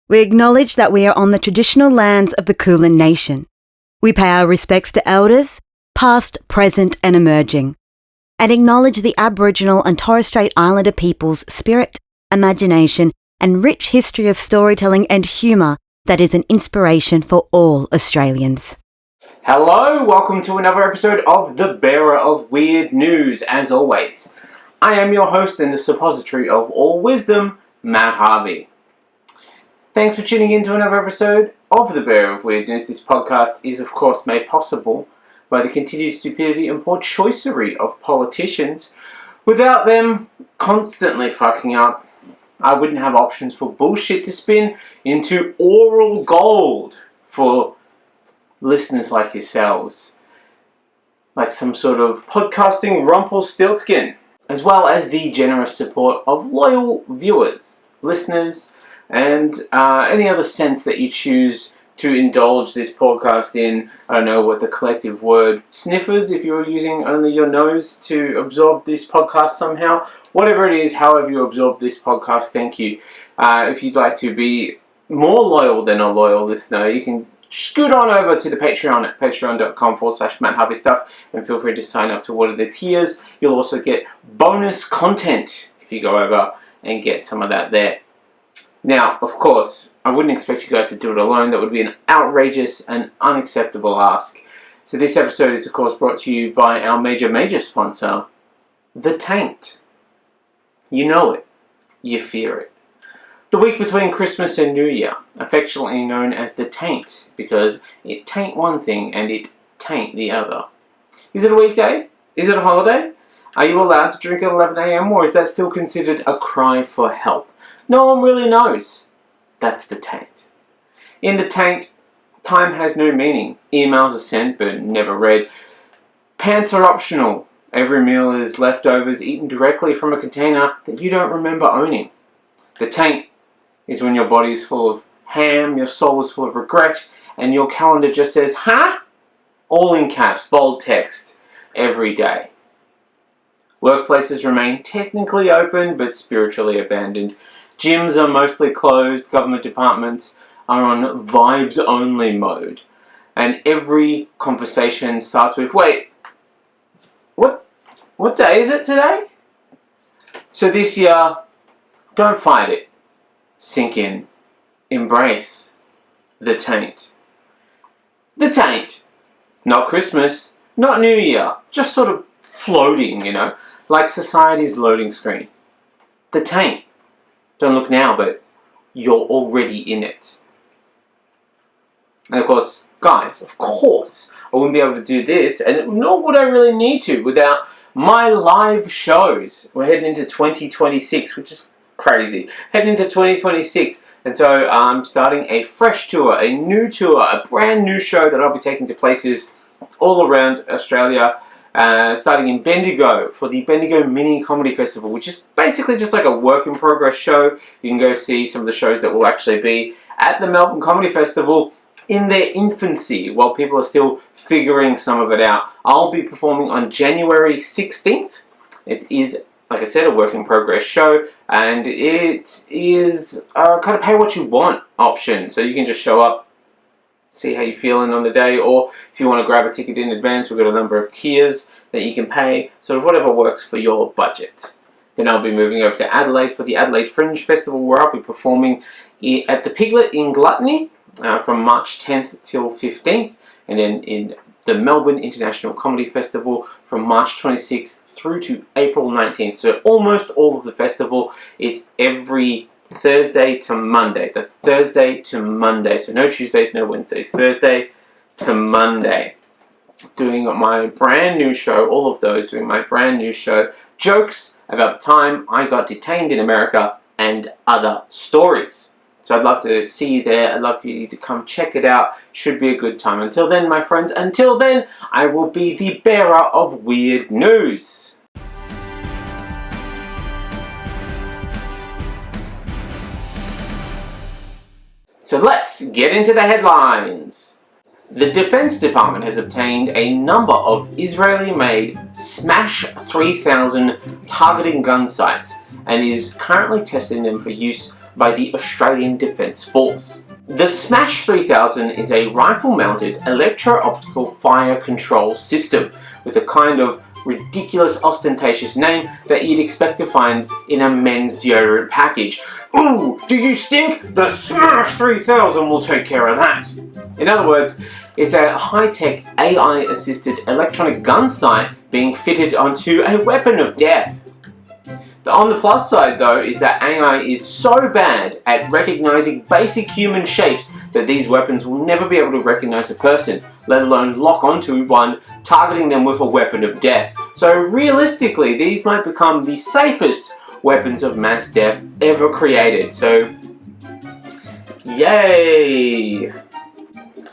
We acknowledge that we are on the traditional lands of the Kulin Nation. We pay our respects to elders, past, present and emerging, and acknowledge the Aboriginal and Torres Strait Islander people's spirit, imagination and rich history of storytelling and humour that is an inspiration for all Australians. Hello, welcome to another episode of The Bearer of Weird News. As always, I am your host and the suppository of all wisdom, Matt Harvey. Thanks for tuning in to another episode of The Bearer of Weird News. This podcast is of course made possible by the continued stupidity and poor choicery of politicians. Without them constantly fucking up, I wouldn't have options for bullshit to spin into oral gold for listeners like yourselves. Like some sort of podcasting Rumpelstiltskin. As well as the generous support of loyal viewers, listeners, and any other sense that you choose to indulge this podcast in. I don't know what the collective word, sniffers, if you're using only your nose to absorb this podcast somehow. Whatever it is, however you absorb this podcast, thank you. If you'd like to be more loyal than a loyal listener, you can scoot on over to the Patreon at patreon.com/MattHarveyStuff and feel free to sign up to one of the tiers. You'll also get bonus content if you go over and get some of that there. Now, of course, I wouldn't expect you guys to do it alone. That would be an outrageous and unacceptable ask. So this episode is, of course, brought to you by our major sponsor, The Taint. You know it. You fear it. The week between Christmas and New Year, affectionately known as the Taint, because it taint one thing and it taint the other. Is it a weekday? Is it a holiday? Are you allowed to drink at 11 a.m. or is that still considered a cry for help? No one really knows. That's the Taint. In the Taint, time has no meaning. Emails are sent but never read. Pants are optional. Every meal is leftovers eaten directly from a container that you don't remember owning. The Taint is when your body is full of ham, your soul is full of regret, and your calendar just says, huh? All in caps, bold text, every day. Workplaces remain technically open, but spiritually abandoned. Gyms are mostly closed, government departments are on vibes-only mode. And every conversation starts with, wait, what day is it today? So this year, don't fight it. Sink in. Embrace the Taint. The Taint. Not Christmas, not New Year, just sort of floating, like society's loading screen. The Taint. Don't look now, but you're already in it. And of course, guys, I wouldn't be able to do this, and nor would I really need to, without my live shows. We're heading into 2026, which is crazy. Heading into 2026, and so I'm starting a fresh tour, a new tour, a brand new show that I'll be taking to places all around Australia, starting in Bendigo for the Bendigo Mini Comedy Festival, which is basically just like a work in progress show. You can go see some of the shows that will actually be at the Melbourne Comedy Festival in their infancy, while people are still figuring some of it out. I'll be performing on January 16th. It is, like I said, a work in progress show, and it is kind of pay what you want option. So you can just show up, see how you're feeling on the day, or if you want to grab a ticket in advance, we've got a number of tiers that you can pay, sort of whatever works for your budget. Then I'll be moving over to Adelaide for the Adelaide Fringe Festival, where I'll be performing at the Piglet in Gluttony from March 10th till 15th, and then in the Melbourne International Comedy Festival from March 26th through to April 19th. So almost all of the festival, it's every Thursday to Monday. That's Thursday to Monday. So no Tuesdays, no Wednesdays. Thursday to Monday. Doing my brand new show, all of those, doing my brand new show. Jokes about the time I got detained in America and other stories. So I'd love to see you there. I'd love for you to come check it out. Should be a good time. Until then, my friends, I will be the bearer of weird news. So let's get into the headlines. The Defense Department has obtained a number of Israeli-made Smash 3000 targeting gun sights and is currently testing them for use by the Australian Defence Force. The Smash 3000 is a rifle-mounted electro-optical fire control system with a kind of ridiculous ostentatious name that you'd expect to find in a men's deodorant package. Ooh, do you stink? The Smash 3000 will take care of that. In other words, it's a high-tech AI-assisted electronic gun sight being fitted onto a weapon of death. On the plus side though is that AI is so bad at recognizing basic human shapes that these weapons will never be able to recognize a person, let alone lock onto one, targeting them with a weapon of death. So realistically, these might become the safest weapons of mass death ever created. So, yay!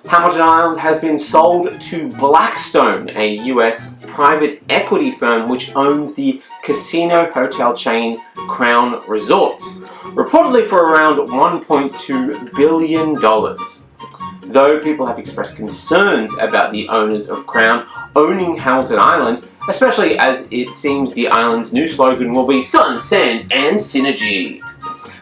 Hamilton Island has been sold to Blackstone, a US private equity firm which owns the casino hotel chain Crown Resorts, reportedly for around $1.2 billion. Though people have expressed concerns about the owners of Crown owning Hamilton Island, especially as it seems the island's new slogan will be Sun, Sand and Synergy.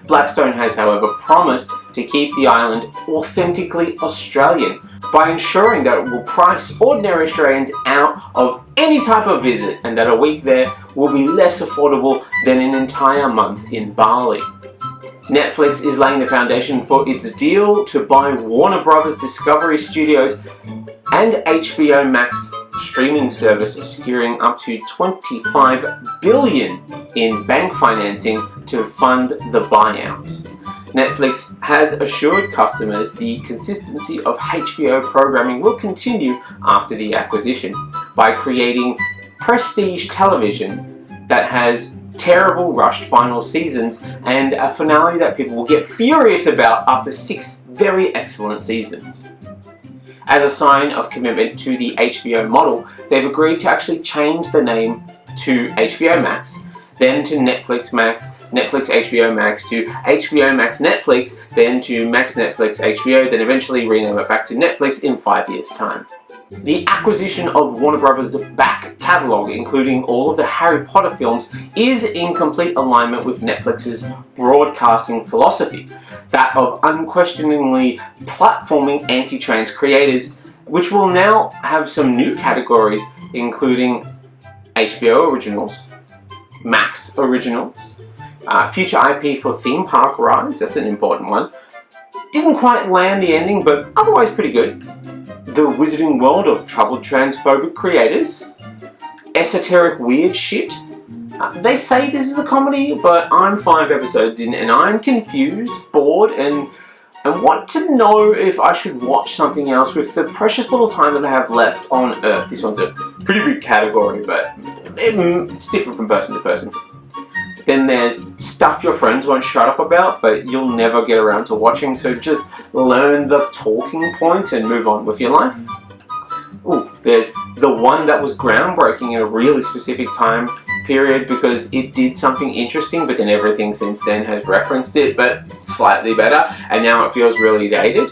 Blackstone has, however, promised to keep the island authentically Australian by ensuring that it will price ordinary Australians out of any type of visit and that a week there will be less affordable than an entire month in Bali. Netflix is laying the foundation for its deal to buy Warner Bros. Discovery Studios and HBO Max streaming service, securing up to $25 billion in bank financing to fund the buyout. Netflix has assured customers the consistency of HBO programming will continue after the acquisition by creating prestige television that has terrible rushed final seasons and a finale that people will get furious about after 6 very excellent seasons. As a sign of commitment to the HBO model, they've agreed to actually change the name to HBO Max, then to Netflix Max, Netflix HBO Max to HBO Max Netflix, then to Max Netflix HBO, then eventually rename it back to Netflix in 5 years' time. The acquisition of Warner Bros.' back catalogue, including all of the Harry Potter films, is in complete alignment with Netflix's broadcasting philosophy, that of unquestioningly platforming anti-trans creators, which will now have some new categories, including HBO Originals, Max Originals, future IP for theme park rides, that's an important one. Didn't quite land the ending, but otherwise pretty good. The Wizarding World of troubled transphobic creators, esoteric weird shit. They say this is a comedy, but I'm 5 episodes in and I'm confused, bored, and want to know if I should watch something else with the precious little time that I have left on Earth. This one's a pretty big category, but it's different from person to person. Then there's stuff your friends won't shut up about, but you'll never get around to watching, so just learn the talking points and move on with your life. Ooh, there's the one that was groundbreaking in a really specific time period because it did something interesting, but then everything since then has referenced it, but slightly better, and now it feels really dated.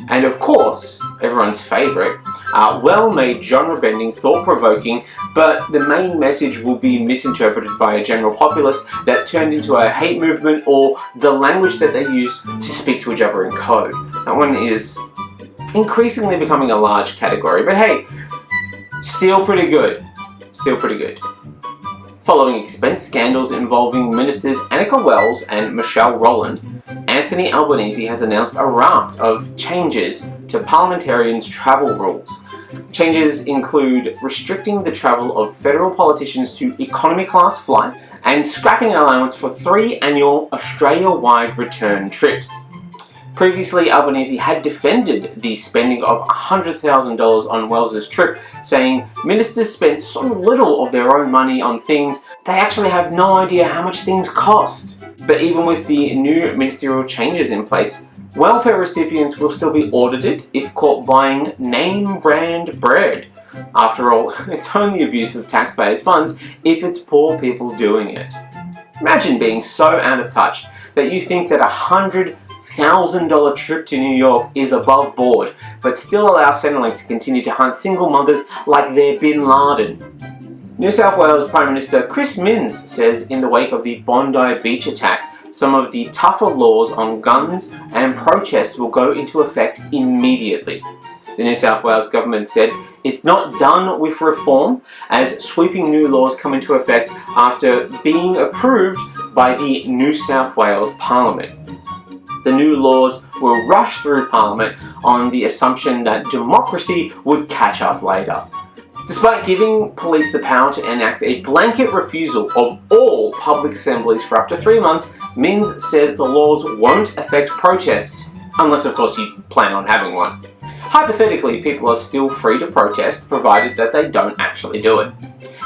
And of course, everyone's favourite, well-made, genre-bending, thought-provoking, but the main message will be misinterpreted by a general populace that turned into a hate movement or the language that they use to speak to each other in code. That one is increasingly becoming a large category, but hey, still pretty good. Still pretty good. Following expense scandals involving ministers Annika Wells and Michelle Rowland, Anthony Albanese has announced a raft of changes to parliamentarians' travel rules. Changes include restricting the travel of federal politicians to economy class flight and scrapping an allowance for 3 annual Australia-wide return trips. Previously, Albanese had defended the spending of $100,000 on Wells's trip, saying ministers spend so little of their own money on things, they actually have no idea how much things cost. But even with the new ministerial changes in place, welfare recipients will still be audited if caught buying name-brand bread. After all, it's only abuse of taxpayers' funds if it's poor people doing it. Imagine being so out of touch that you think that $100,000 trip to New York is above board, but still allow Centrelink to continue to hunt single mothers like they're Bin Laden. New South Wales Prime Minister Chris Minns says in the wake of the Bondi Beach attack some of the tougher laws on guns and protests will go into effect immediately. The New South Wales government said it's not done with reform, as sweeping new laws come into effect after being approved by the New South Wales Parliament. The new laws will rush through Parliament on the assumption that democracy would catch up later. Despite giving police the power to enact a blanket refusal of all public assemblies for up to 3 months, Minns says the laws won't affect protests, unless of course you plan on having one. Hypothetically, people are still free to protest, provided that they don't actually do it.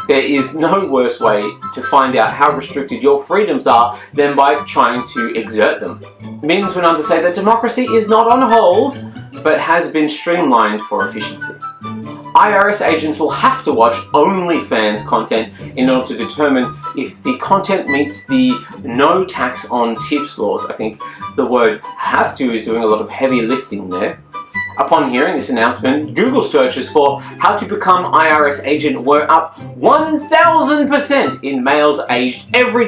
There is no worse way to find out how restricted your freedoms are than by trying to exert them. Minns went on to say that democracy is not on hold, but has been streamlined for efficiency. IRS agents will have to watch OnlyFans content in order to determine if the content meets the no tax on tips laws. I think the word have to is doing a lot of heavy lifting there. Upon hearing this announcement, Google searches for how to become IRS agent were up 1,000% in males aged every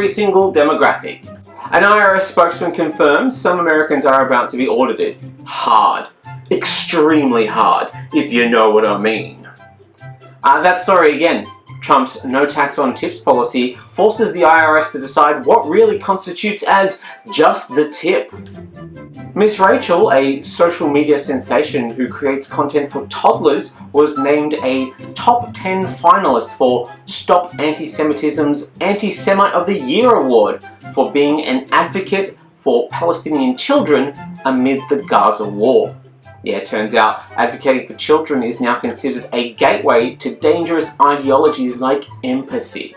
single demographic. An IRS spokesman confirms some Americans are about to be audited. Hard. Extremely hard, if you know what I mean. That story again. Trump's no tax on tips policy forces the IRS to decide what really constitutes as just the tip. Miss Rachel, a social media sensation who creates content for toddlers, was named a top 10 finalist for Stop Anti-Semitism's Anti-Semite of the Year award for being an advocate for Palestinian children amid the Gaza war. Yeah, it turns out advocating for children is now considered a gateway to dangerous ideologies like empathy.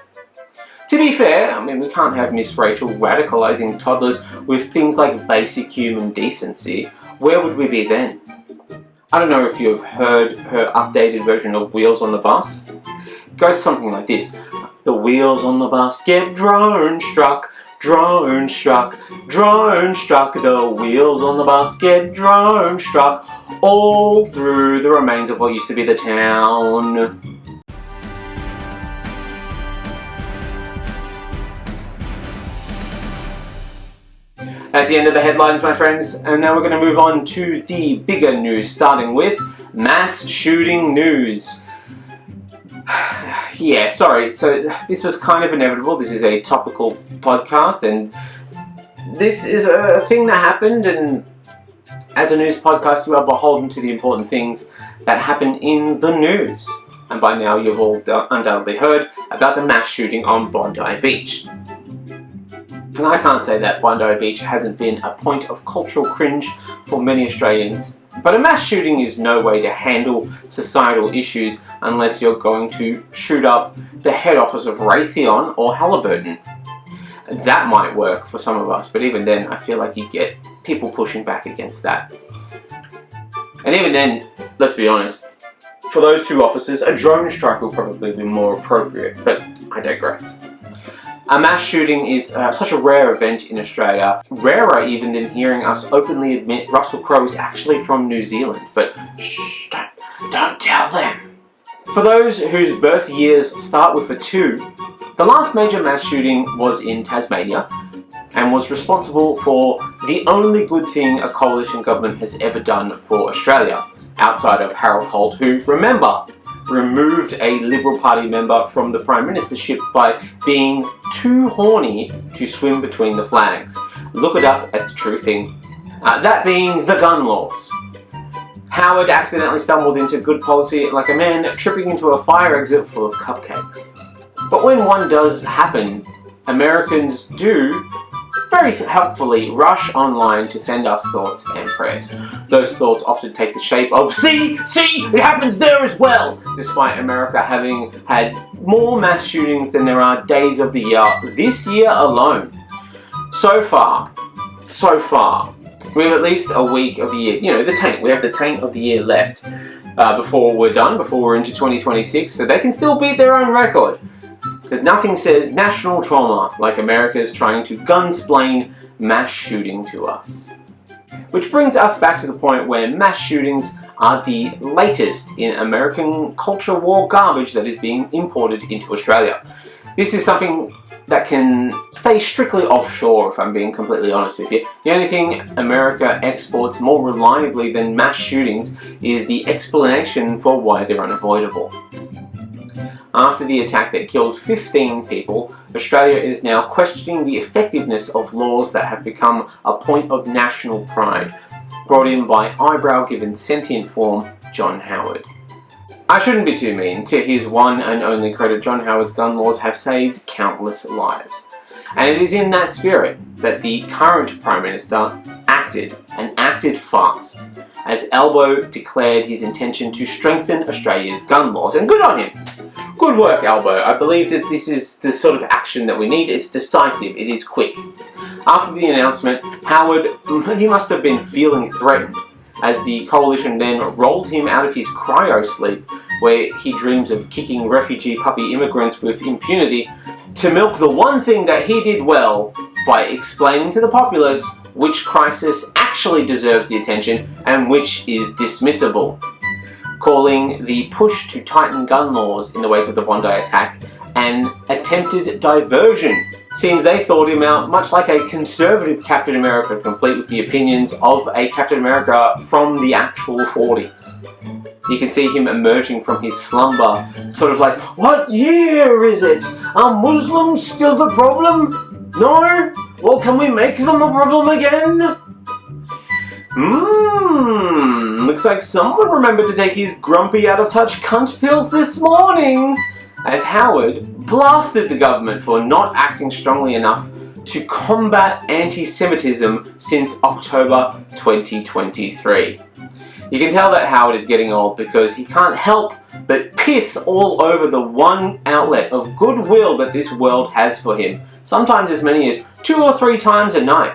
To be fair, we can't have Miss Rachel radicalising toddlers with things like basic human decency. Where would we be then? I don't know if you've heard her updated version of Wheels on the Bus. It goes something like this. The wheels on the bus get drone struck. Drone struck, drone struck, the wheels on the bus get drone struck, all through the remains of what used to be the town. That's the end of the headlines, my friends, and now we're going to move on to the bigger news, starting with mass shooting news. Yeah, sorry, so this was kind of inevitable. This is a topical podcast, and this is a thing that happened, and as a news podcast, you are beholden to the important things that happen in the news. And by now, you've all undoubtedly heard about the mass shooting on Bondi Beach. And I can't say that Bondi Beach hasn't been a point of cultural cringe for many Australians. But a mass shooting is no way to handle societal issues unless you're going to shoot up the head office of Raytheon or Halliburton. That might work for some of us, but even then I feel like you get people pushing back against that. And even then, let's be honest, for those two officers, a drone strike will probably be more appropriate, but I digress. A mass shooting is such a rare event in Australia, rarer even than hearing us openly admit Russell Crowe is actually from New Zealand. But shh, don't tell them. For those whose birth years start with a 2, the last major mass shooting was in Tasmania and was responsible for the only good thing a coalition government has ever done for Australia, outside of Harold Holt, who, remember, removed a Liberal Party member from the Prime Ministership by being too horny to swim between the flags. Look it up, it's a true thing. That being the gun laws. Howard accidentally stumbled into good policy like a man tripping into a fire exit full of cupcakes. But when one does happen, Americans do very helpfully rush online to send us thoughts and prayers. Those thoughts often take the shape of, see, it happens there as well, despite America having had more mass shootings than there are days of the year this year alone. So far, we have at least a week of the year, the taint. We have the taint of the year left before we're done, before we're into 2026, so they can still beat their own record. Because nothing says national trauma like America's trying to gunsplain mass shooting to us. Which brings us back to the point where mass shootings are the latest in American culture war garbage that is being imported into Australia. This is something that can stay strictly offshore, if I'm being completely honest with you. The only thing America exports more reliably than mass shootings is the explanation for why they're unavoidable. After the attack that killed 15 people, Australia is now questioning the effectiveness of laws that have become a point of national pride, brought in by eyebrow-given sentient form John Howard. I shouldn't be too mean. To his one and only credit, John Howard's gun laws have saved countless lives. And it is in that spirit that the current Prime Minister acted, and acted fast, as Albo declared his intention to strengthen Australia's gun laws. And good on him! Good work, Albo. I believe that this is the sort of action that we need. It's decisive. It is quick. After the announcement, Howard, he must have been feeling threatened, as the coalition then rolled him out of his cryo-sleep, where he dreams of kicking refugee puppy immigrants with impunity, to milk the one thing that he did well by explaining to the populace which crisis actually deserves the attention and which is dismissible, calling the push to tighten gun laws in the wake of the Bondi attack an attempted diversion. Seems they thought him out much like a conservative Captain America, complete with the opinions of a Captain America from the actual 40s. You can see him emerging from his slumber, sort of like, "What year is it? Are Muslims still the problem? No? Well, can we make them a problem again?" Looks like someone remembered to take his grumpy out-of-touch cunt pills this morning, as Howard blasted the government for not acting strongly enough to combat anti-Semitism since October 2023. You can tell that Howard is getting old because he can't help but piss all over the one outlet of goodwill that this world has for him, sometimes as many as 2 or 3 times a night.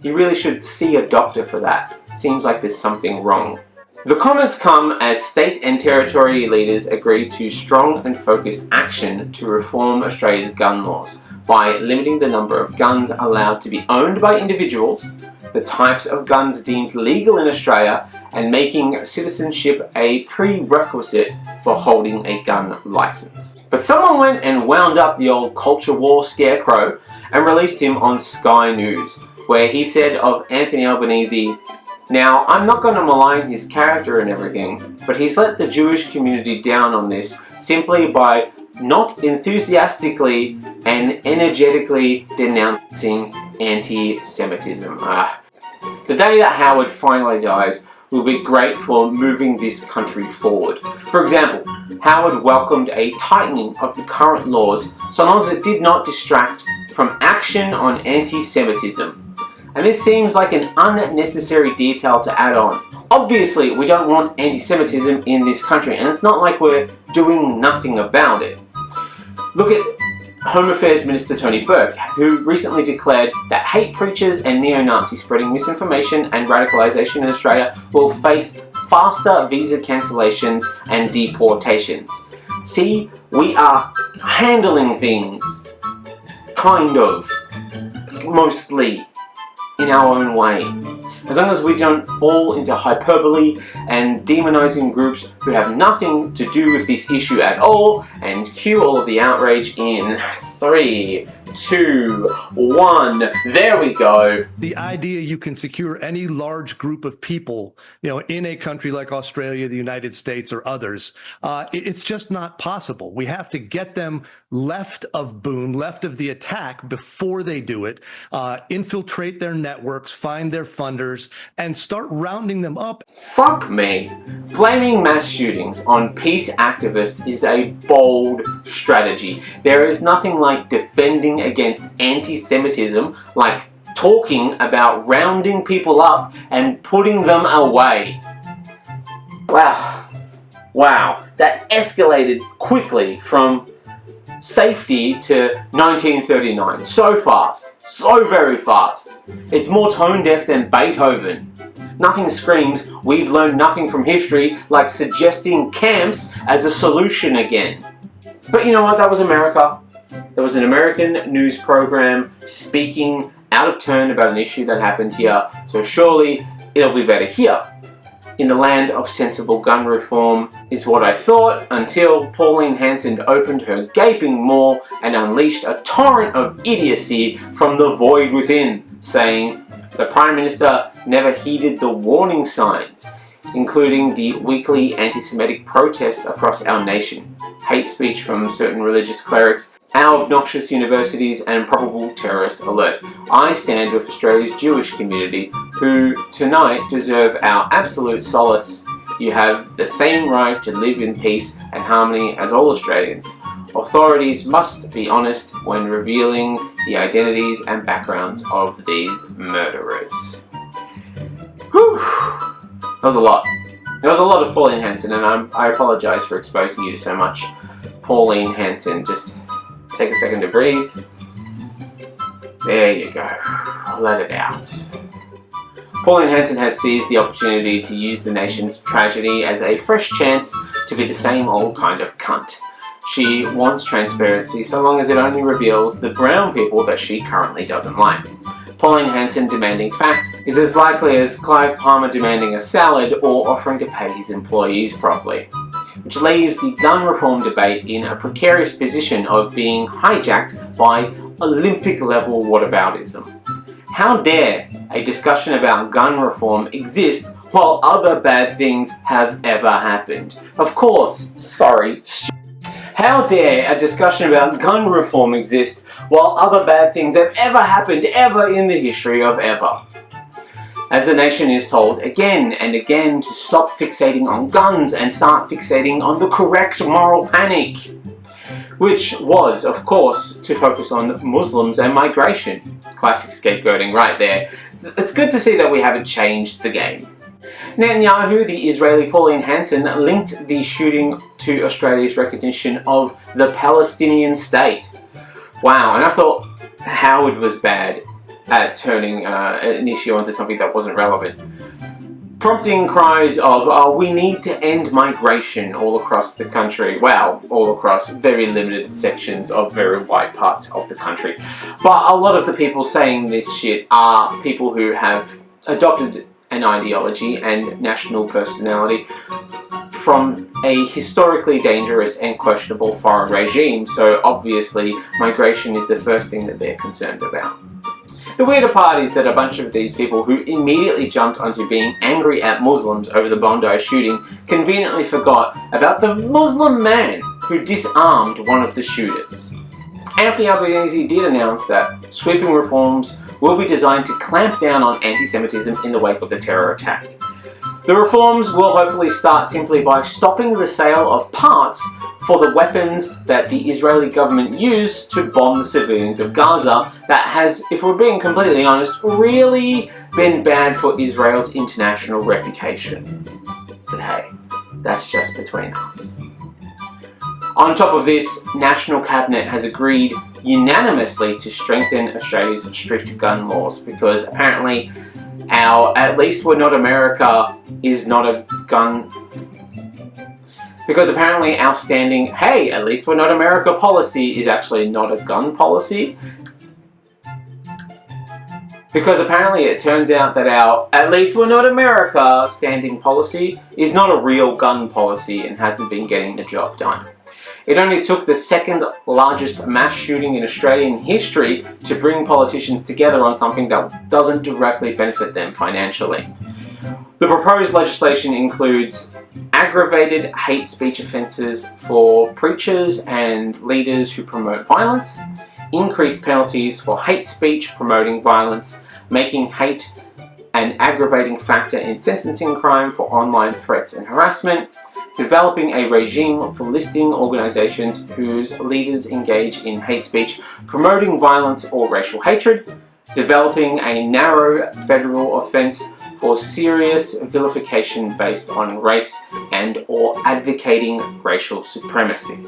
He really should see a doctor for that. Seems like there's something wrong. The comments come as state and territory leaders agree to strong and focused action to reform Australia's gun laws by limiting the number of guns allowed to be owned by individuals, the types of guns deemed legal in Australia, and making citizenship a prerequisite for holding a gun license. But someone went and wound up the old culture war scarecrow and released him on Sky News, where he said of Anthony Albanese, "Now, I'm not going to malign his character and everything, but he's let the Jewish community down on this simply by not enthusiastically and energetically denouncing anti-Semitism." The day that Howard finally dies will be great for moving this country forward. For example, Howard welcomed a tightening of the current laws so long as it did not distract from action on anti-Semitism. And this seems like an unnecessary detail to add on. Obviously, we don't want anti-Semitism in this country, and it's not like we're doing nothing about it. Look at Home Affairs Minister Tony Burke, who recently declared that hate preachers and neo-Nazis spreading misinformation and radicalisation in Australia will face faster visa cancellations and deportations. See, we are handling things, kind of, mostly, in our own way. As long as we don't fall into hyperbole and demonizing groups who have nothing to do with this issue at all, and cue all of the outrage in 3, 2, 1. There we go. The idea you can secure any large group of people, in a country like Australia, the United States, or others, it's just not possible. We have to get them left of Boone, left of the attack before they do it, infiltrate their networks, find their funders, and start rounding them up. Fuck me. Blaming mass shootings on peace activists is a bold strategy. There is nothing like defending against anti-Semitism, like talking about rounding people up and putting them away. Wow, that escalated quickly from safety to 1939. So fast, so very fast. It's more tone deaf than Beethoven. Nothing screams, "We've learned nothing from history," like suggesting camps as a solution again. But you know what? That was America. There was an American news program speaking out of turn about an issue that happened here, so surely it'll be better here. in the land of sensible gun reform, is what I thought, until Pauline Hanson opened her gaping maw and unleashed a torrent of idiocy from the void within, saying the Prime Minister never heeded the warning signs, including the weekly anti-Semitic protests across our nation, hate speech from certain religious clerics, our obnoxious universities, and probable terrorist alert. I stand with Australia's Jewish community, who tonight deserve our absolute solace. You have the same right to live in peace and harmony as all Australians. Authorities must be honest when revealing the identities and backgrounds of these murderers. Whew. That was a lot. There was a lot of Pauline Hanson, and I apologise for exposing you to so much Pauline Hanson. Just take a second to breathe. There you go. Let it out. Pauline Hanson has seized the opportunity to use the nation's tragedy as a fresh chance to be the same old kind of cunt. She wants transparency so long as it only reveals the brown people that she currently doesn't like. Pauline Hanson demanding facts is as likely as Clive Palmer demanding a salad or offering to pay his employees properly, which leaves the gun reform debate in a precarious position of being hijacked by Olympic-level whataboutism. How dare a discussion about gun reform exist while other bad things have ever happened? Of course, sorry. How dare a discussion about gun reform exist while other bad things have ever happened ever in the history of ever? As the nation is told again and again to stop fixating on guns and start fixating on the correct moral panic, which was, of course, to focus on Muslims and migration. Classic scapegoating right there. It's good to see that we haven't changed the game. Netanyahu, the Israeli Pauline Hanson, linked the shooting to Australia's recognition of the Palestinian state. Wow, and I thought Howard was bad at turning an issue onto something that wasn't relevant. Prompting cries of, we need to end migration all across the country. Well, all across very limited sections of very white parts of the country. But a lot of the people saying this shit are people who have adopted an ideology and national personality from a historically dangerous and questionable foreign regime, so obviously migration is the first thing that they're concerned about. The weirder part is that a bunch of these people who immediately jumped onto being angry at Muslims over the Bondi shooting conveniently forgot about the Muslim man who disarmed one of the shooters. Anthony Albanese did announce that sweeping reforms will be designed to clamp down on anti-Semitism in the wake of the terror attack. The reforms will hopefully start simply by stopping the sale of parts for the weapons that the Israeli government used to bomb the civilians of Gaza that has, if we're being completely honest, really been bad for Israel's international reputation. But hey, that's just between us. On top of this, National Cabinet has agreed unanimously to strengthen Australia's strict gun laws because apparently our "at least we're not America" is not a gun. Because apparently our standing "hey, at least we're not America" policy is actually not a gun policy. Because apparently it turns out that our "at least we're not America" standing policy is not a real gun policy and hasn't been getting the job done. It only took the second largest mass shooting in Australian history to bring politicians together on something that doesn't directly benefit them financially. The proposed legislation includes aggravated hate speech offences for preachers and leaders who promote violence, increased penalties for hate speech promoting violence, making hate an aggravating factor in sentencing crime for online threats and harassment, developing a regime for listing organisations whose leaders engage in hate speech, promoting violence or racial hatred, developing a narrow federal offence for serious vilification based on race and or advocating racial supremacy.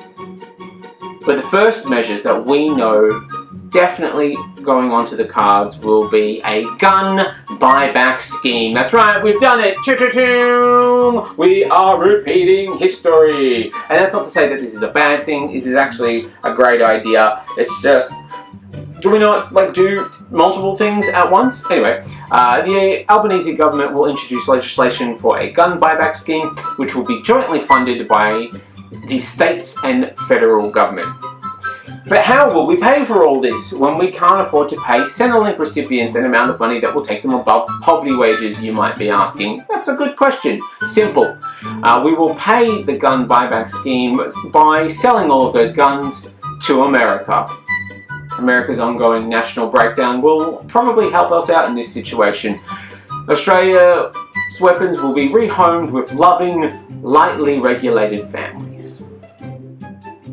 But the first measures that we know definitely going onto the cards will be a gun buyback scheme. That's right, we've done it! Choo-choo-choo! We are repeating history! And that's not to say that this is a bad thing, this is actually a great idea. It's just, do we not do multiple things at once. Anyway, the Albanese government will introduce legislation for a gun buyback scheme, which will be jointly funded by the states and federal government. But how will we pay for all this when we can't afford to pay Centrelink recipients an amount of money that will take them above poverty wages, you might be asking? That's a good question. Simple. We will pay the gun buyback scheme by selling all of those guns to America. America's ongoing national breakdown will probably help us out in this situation. Australia's weapons will be rehomed with loving, lightly regulated families.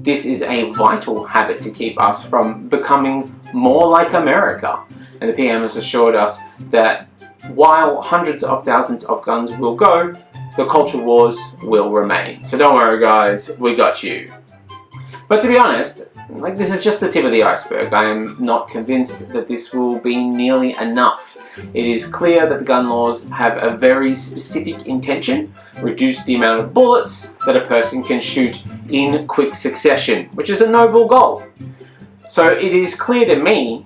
This is a vital habit to keep us from becoming more like America. And the PM has assured us that while hundreds of thousands of guns will go, the culture wars will remain. So don't worry guys, we got you. But to be honest, this is just the tip of the iceberg. I am not convinced that this will be nearly enough. It is clear that the gun laws have a very specific intention: reduce the amount of bullets that a person can shoot in quick succession, which is a noble goal. So it is clear to me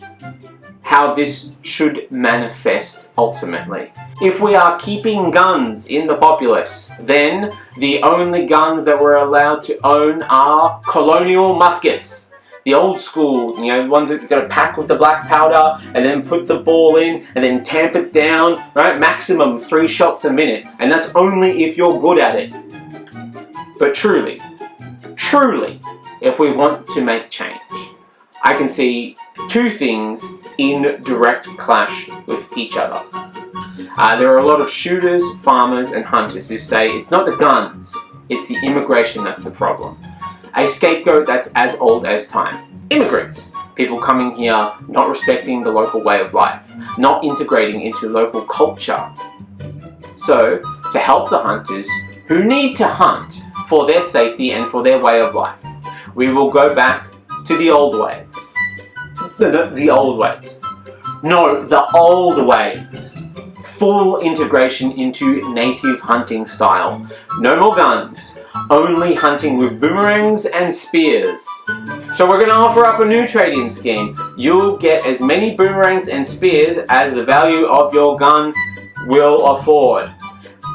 how this should manifest ultimately. If we are keeping guns in the populace, then the only guns that we're allowed to own are colonial muskets. The old school, the ones that you've got to pack with the black powder and then put the ball in and then tamp it down, right? Maximum 3 shots a minute. And that's only if you're good at it. But truly, if we want to make change, I can see 2 things in direct clash with each other. There are a lot of shooters, farmers and hunters who say it's not the guns, it's the immigration that's the problem. A scapegoat that's as old as time. Immigrants. People coming here not respecting the local way of life, not integrating into local culture. So, to help the hunters who need to hunt for their safety and for their way of life, we will go back to the old ways. The old ways. No, the old ways. Full integration into native hunting style. No more guns. Only hunting with boomerangs and spears. So we're going to offer up a new trade-in scheme. You'll get as many boomerangs and spears as the value of your gun will afford.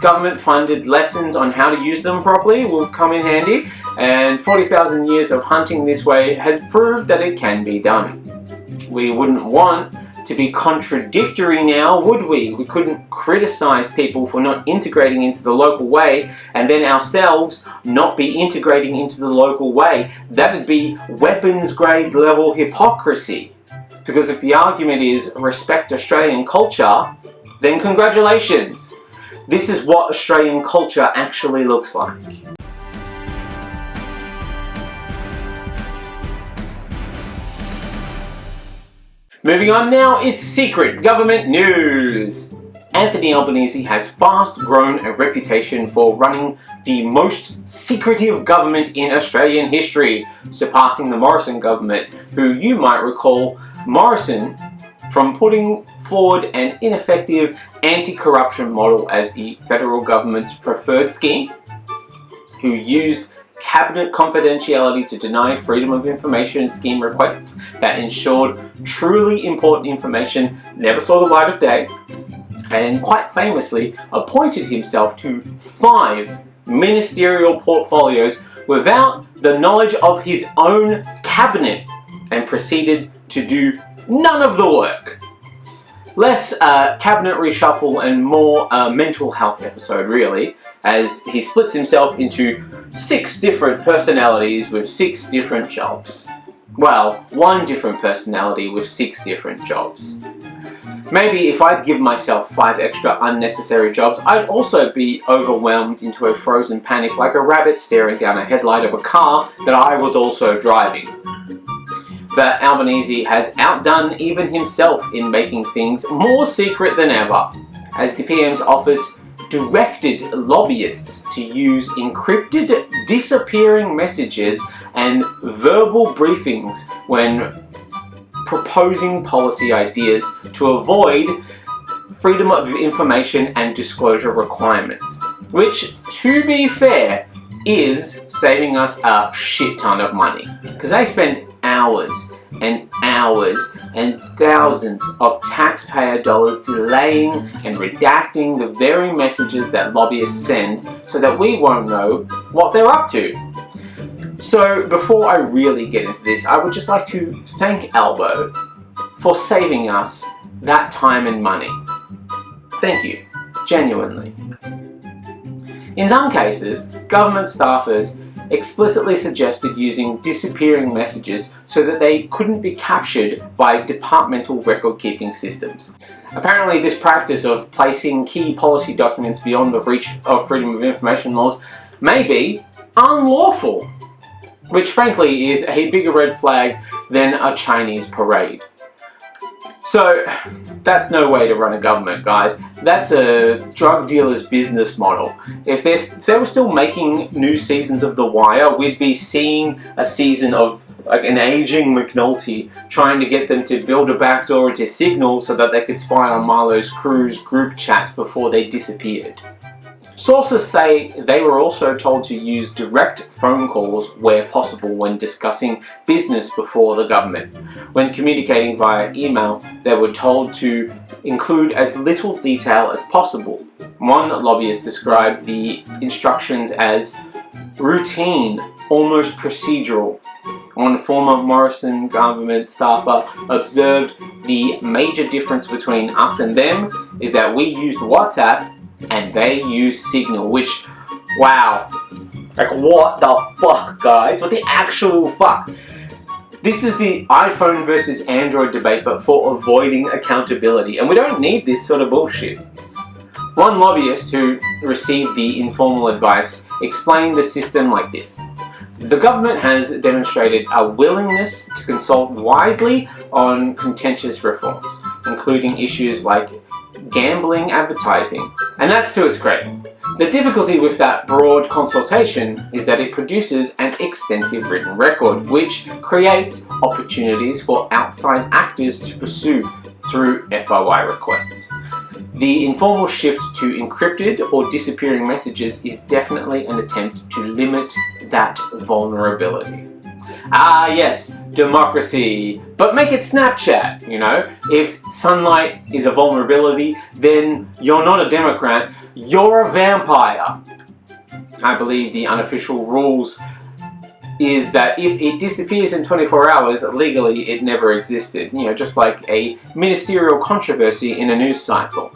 Government-funded lessons on how to use them properly will come in handy, and 40,000 years of hunting this way has proved that it can be done. We wouldn't want to be contradictory now, would we? We couldn't criticize people for not integrating into the local way and then ourselves not be integrating into the local way. That'd be weapons grade level hypocrisy. Because if the argument is respect Australian culture, then congratulations. This is what Australian culture actually looks like. Moving on now, it's secret government news. Anthony Albanese has fast grown a reputation for running the most secretive government in Australian history, surpassing the Morrison government, who you might recall Morrison from putting forward an ineffective anti-corruption model as the federal government's preferred scheme, who used cabinet confidentiality to deny freedom of information scheme requests that ensured truly important information never saw the light of day, and quite famously appointed himself to 5 ministerial portfolios without the knowledge of his own cabinet, and proceeded to do none of the work. Less cabinet reshuffle and more mental health episode, really, as he splits himself into 6 different personalities with 6 different jobs. Well, 1 different personality with 6 different jobs. Maybe if I'd give myself 5 extra unnecessary jobs, I'd also be overwhelmed into a frozen panic like a rabbit staring down a headlight of a car that I was also driving. But Albanese has outdone even himself in making things more secret than ever, as the PM's office directed lobbyists to use encrypted disappearing messages and verbal briefings when proposing policy ideas to avoid freedom of information and disclosure requirements, which, to be fair, is saving us a shit ton of money, because they spend hours and hours and thousands of taxpayer dollars delaying and redacting the very messages that lobbyists send so that we won't know what they're up to. So before I really get into this, I would just like to thank Albo for saving us that time and money. Thank you, genuinely. In some cases, government staffers explicitly suggested using disappearing messages so that they couldn't be captured by departmental record-keeping systems. Apparently, this practice of placing key policy documents beyond the reach of freedom of information laws may be unlawful, which frankly is a bigger red flag than a Chinese parade. So, that's no way to run a government, guys. That's a drug dealer's business model. If they were still making new seasons of The Wire, we'd be seeing a season of like an aging McNulty trying to get them to build a backdoor into Signal so that they could spy on Marlowe's crew's group chats before they disappeared. Sources say they were also told to use direct phone calls where possible when discussing business before the government. When communicating via email, they were told to include as little detail as possible. One lobbyist described the instructions as routine, almost procedural. One former Morrison government staffer observed the major difference between us and them is that we used WhatsApp and they use Signal, which, wow, like what the fuck, guys? What the actual fuck? This is the iPhone versus Android debate, but for avoiding accountability, and we don't need this sort of bullshit. One lobbyist who received the informal advice explained the system like this. The government has demonstrated a willingness to consult widely on contentious reforms, including issues like gambling advertising, and that's to its credit. The difficulty with that broad consultation is that it produces an extensive written record, which creates opportunities for outside actors to pursue through FOI requests. The informal shift to encrypted or disappearing messages is definitely an attempt to limit that vulnerability. Ah yes, democracy, but make it Snapchat, you know? If sunlight is a vulnerability, then you're not a Democrat, you're a vampire. I believe the unofficial rules is that if it disappears in 24 hours, legally it never existed. You know, just like a ministerial controversy in a news cycle.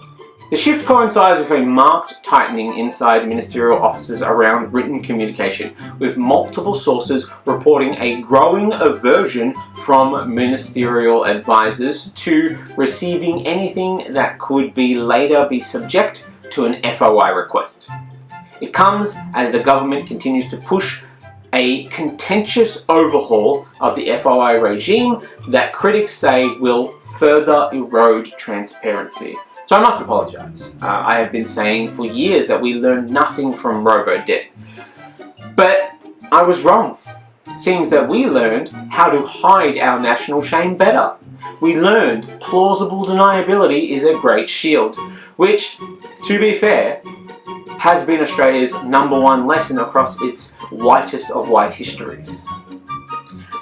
The shift coincides with a marked tightening inside ministerial offices around written communication, with multiple sources reporting a growing aversion from ministerial advisors to receiving anything that could later be subject to an FOI request. It comes as the government continues to push a contentious overhaul of the FOI regime that critics say will further erode transparency. So I must apologise. I have been saying for years that we learned nothing from robo-debt. But I was wrong. It seems that we learned how to hide our national shame better. We learned plausible deniability is a great shield, which, to be fair, has been Australia's #1 lesson across its whitest of white histories.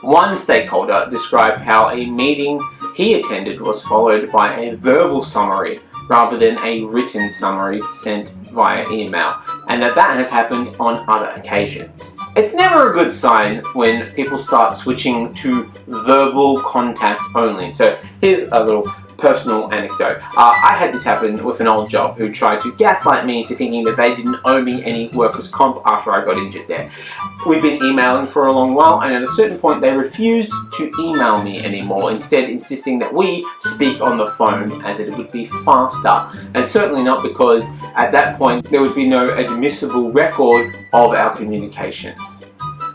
One stakeholder described how a meeting he attended was followed by a verbal summary rather than a written summary sent via email, and that has happened on other occasions. It's never a good sign when people start switching to verbal contact only. So here's a little personal anecdote. I had this happen with an old job who tried to gaslight me into thinking that they didn't owe me any workers' comp after I got injured there. We'd been emailing for a long while, and at a certain point they refused to email me anymore, instead insisting that we speak on the phone as it would be faster, and certainly not because at that point there would be no admissible record of our communications.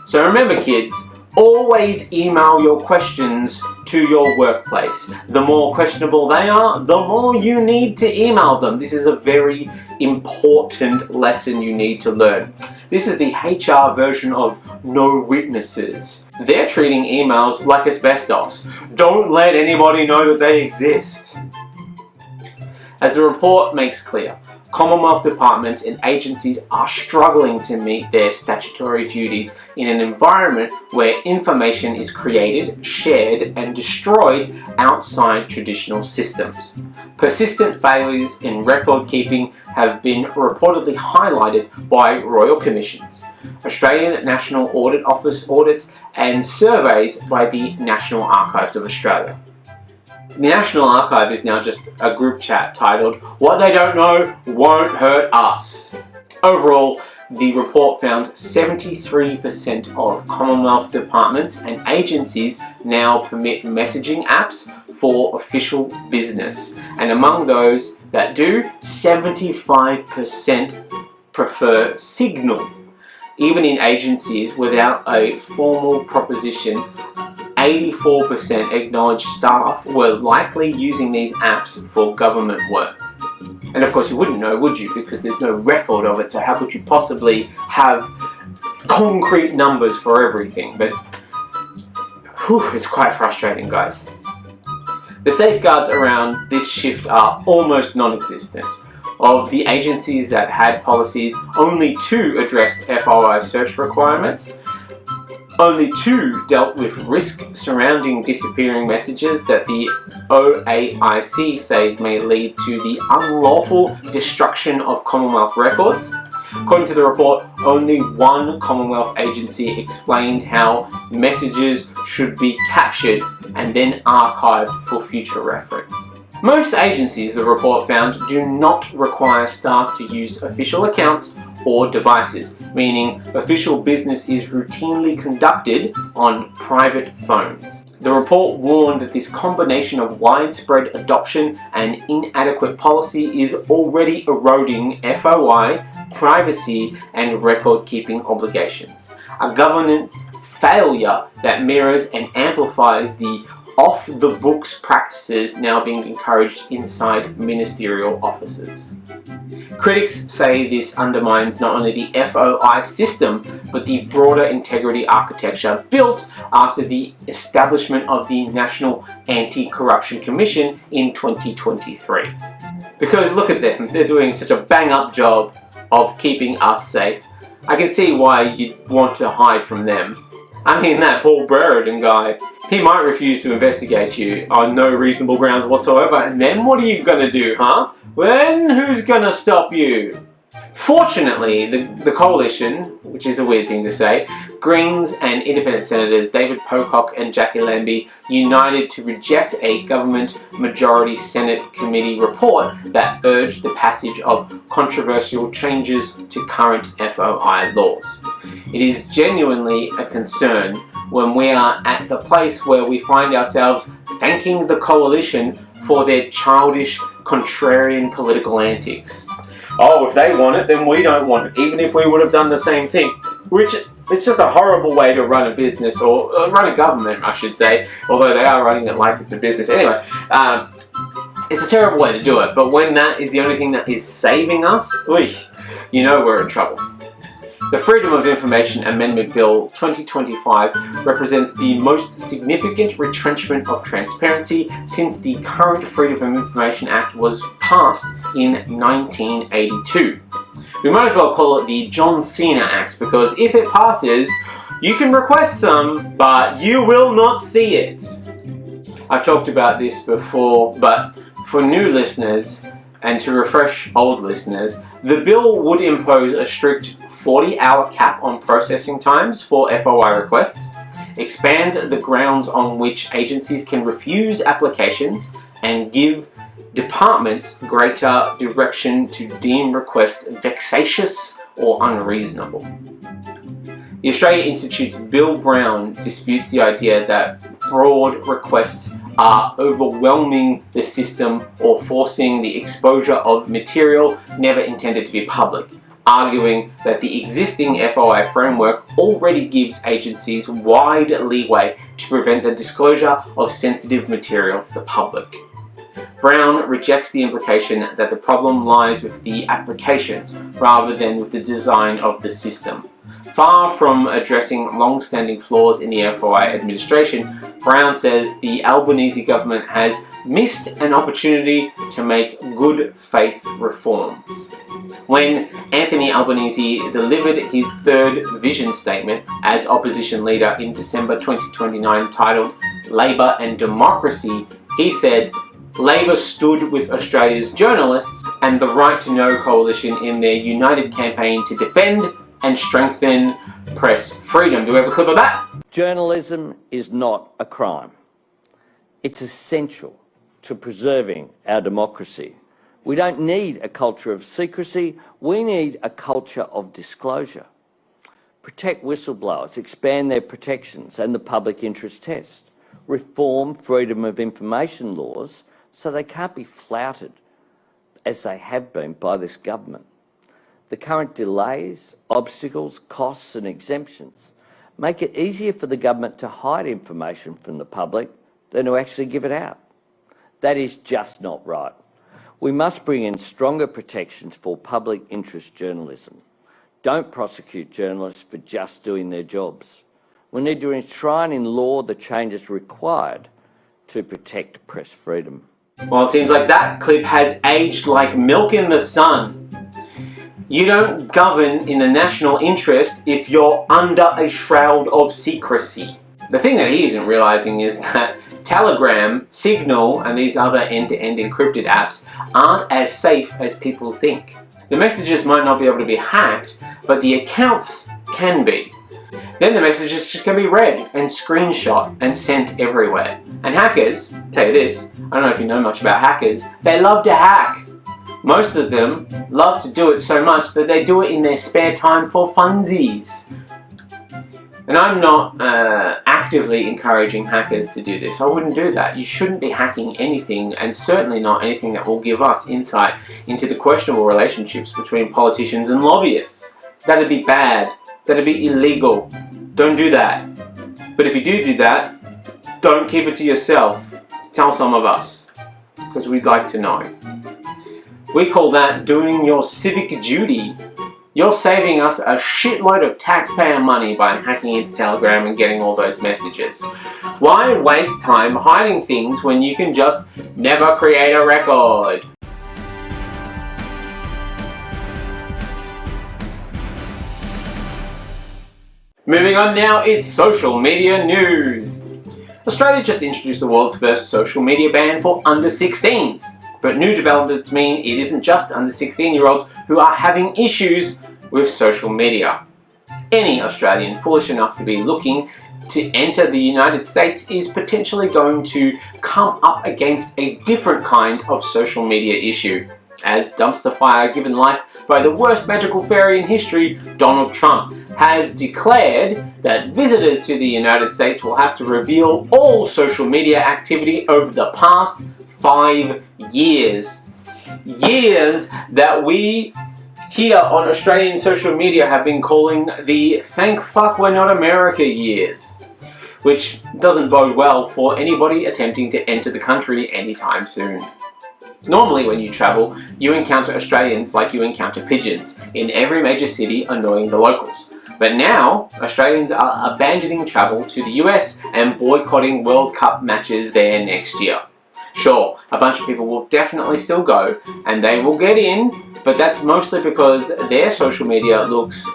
So remember, kids, always email your questions to your workplace. The more questionable they are, the more you need to email them. This is a very important lesson you need to learn. This is the HR version of no witnesses. They're treating emails like asbestos. Don't let anybody know that they exist. As the report makes clear, Commonwealth departments and agencies are struggling to meet their statutory duties in an environment where information is created, shared, and destroyed outside traditional systems. Persistent failures in record keeping have been reportedly highlighted by royal commissions, Australian National Audit Office audits, and surveys by the National Archives of Australia. The National Archive is now just a group chat titled, "What They Don't Know Won't Hurt Us." Overall, the report found 73% of Commonwealth departments and agencies now permit messaging apps for official business. And among those that do, 75% prefer Signal. Even in agencies without a formal proposition, 84% acknowledged staff were likely using these apps for government work. And of course you wouldn't know, would you? Because there's no record of it, so how could you possibly have concrete numbers for everything? But it's quite frustrating, guys. The safeguards around this shift are almost non-existent. Of the agencies that had policies, only 2 addressed FOI search requirements. Only 2 dealt with risk surrounding disappearing messages that the OAIC says may lead to the unlawful destruction of Commonwealth records. According to the report, only 1 Commonwealth agency explained how messages should be captured and then archived for future reference. Most agencies, the report found, do not require staff to use official accounts or devices, meaning official business is routinely conducted on private phones. The report warned that this combination of widespread adoption and inadequate policy is already eroding FOI, privacy, and record-keeping obligations. A governance failure that mirrors and amplifies the off-the-books practices now being encouraged inside ministerial offices. Critics say this undermines not only the FOI system, but the broader integrity architecture built after the establishment of the National Anti-Corruption Commission in 2023. Because look at them, they're doing such a bang-up job of keeping us safe. I can see why you'd want to hide from them. I mean, that Paul Brereton guy, he might refuse to investigate you on no reasonable grounds whatsoever, and then what are you gonna do, huh? Then who's gonna stop you? Fortunately, the coalition, which is a weird thing to say, Greens and independent senators David Pocock and Jackie Lambie united to reject a government majority Senate committee report that urged the passage of controversial changes to current FOI laws. It is genuinely a concern when we are at the place where we find ourselves thanking the coalition for their childish, contrarian political antics. Oh, if they want it, then we don't want it, even if we would have done the same thing. Which, it's just a horrible way to run a business, or run a government, I should say, although they are running it like it's a business. Anyway, it's a terrible way to do it, but when that is the only thing that is saving us, you know we're in trouble. The Freedom of Information Amendment Bill 2025 represents the most significant retrenchment of transparency since the current Freedom of Information Act was passed in 1982. We might as well call it the John Cena Act, because if it passes, you can request some, but you will not see it. I've talked about this before, but for new listeners, and to refresh old listeners, the bill would impose a strict 40-hour cap on processing times for FOI requests, expand the grounds on which agencies can refuse applications, and give departments greater direction to deem requests vexatious or unreasonable. The Australia Institute's Bill Brown disputes the idea that broad requests are overwhelming the system or forcing the exposure of material never intended to be public, arguing that the existing FOI framework already gives agencies wide leeway to prevent the disclosure of sensitive material to the public. Brown rejects the implication that the problem lies with the applications rather than with the design of the system. Far from addressing long-standing flaws in the FOI administration, Brown says the Albanese government has missed an opportunity to make good faith reforms. When Anthony Albanese delivered his third vision statement as opposition leader in December 2029 titled Labour and Democracy, he said, Labour stood with Australia's journalists and the Right to Know coalition in their united campaign to defend and strengthen press freedom. Do we have a clip of that? Journalism is not a crime. It's essential to preserving our democracy. We don't need a culture of secrecy, we need a culture of disclosure. Protect whistleblowers, expand their protections and the public interest test. Reform freedom of information laws so they can't be flouted as they have been by this government. The current delays, obstacles, costs and exemptions make it easier for the government to hide information from the public than to actually give it out. That is just not right. We must bring in stronger protections for public interest journalism. Don't prosecute journalists for just doing their jobs. We need to enshrine in law the changes required to protect press freedom. Well, it seems like that clip has aged like milk in the sun. You don't govern in the national interest if you're under a shroud of secrecy. The thing that he isn't realizing is that Telegram, Signal, and these other end-to-end encrypted apps aren't as safe as people think. The messages might not be able to be hacked, but the accounts can be. Then the messages just can be read and screenshot and sent everywhere. And hackers, tell you this, I don't know if you know much about hackers, they love to hack. Most of them love to do it so much that they do it in their spare time for funsies. And I'm not actively encouraging hackers to do this. I wouldn't do that. You shouldn't be hacking anything, and certainly not anything that will give us insight into the questionable relationships between politicians and lobbyists. That'd be bad. That'd be illegal. Don't do that. But if you do that, don't keep it to yourself. Tell some of us, because we'd like to know. We call that doing your civic duty. You're saving us a shitload of taxpayer money by hacking into Telegram and getting all those messages. Why waste time hiding things when you can just never create a record? Moving on now, it's social media news. Australia just introduced the world's first social media ban for under 16s. But new developments mean it isn't just under 16-year-olds who are having issues with social media. Any Australian foolish enough to be looking to enter the United States is potentially going to come up against a different kind of social media issue. As dumpster fire given life by the worst magical fairy in history, Donald Trump, has declared that visitors to the United States will have to reveal all social media activity over the past 5 years. Years that we here on Australian social media have been calling the thank fuck we're not America years, which doesn't bode well for anybody attempting to enter the country anytime soon. Normally when you travel, you encounter Australians like you encounter pigeons in every major city annoying the locals. But now, Australians are abandoning travel to the US and boycotting World Cup matches there next year. Sure, a bunch of people will definitely still go, and they will get in, but that's mostly because their social media looks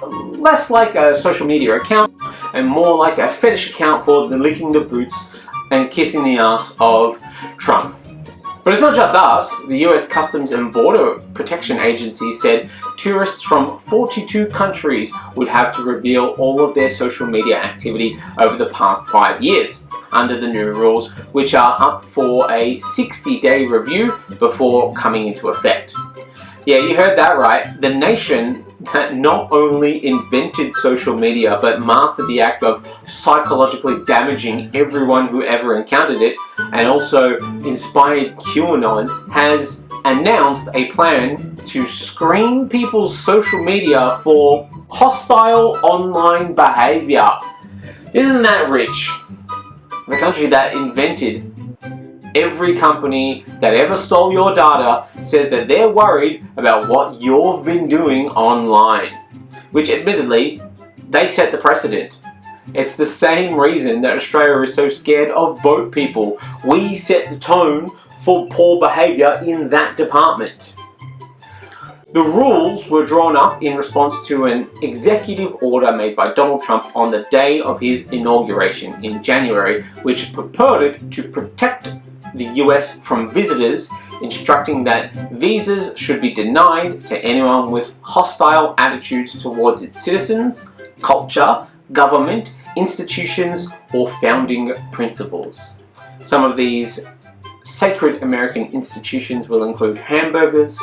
less like a social media account and more like a fetish account for the licking the boots and kissing the ass of Trump. But it's not just us. The US Customs and Border Protection Agency said tourists from 42 countries would have to reveal all of their social media activity over the past 5 years under the new rules, which are up for a 60-day review before coming into effect. Yeah, you heard that right. The nation that not only invented social media but mastered the act of psychologically damaging everyone who ever encountered it, and also inspired QAnon, has announced a plan to screen people's social media for hostile online behavior. Isn't that rich? The country that invented every company that ever stole your data says that they're worried about what you've been doing online. Which admittedly, they set the precedent. It's the same reason that Australia is so scared of boat people. We set the tone for poor behaviour in that department. The rules were drawn up in response to an executive order made by Donald Trump on the day of his inauguration in January, which purported to protect the US from visitors, instructing that visas should be denied to anyone with hostile attitudes towards its citizens, culture, government, institutions, or founding principles. Some of these sacred American institutions will include hamburgers,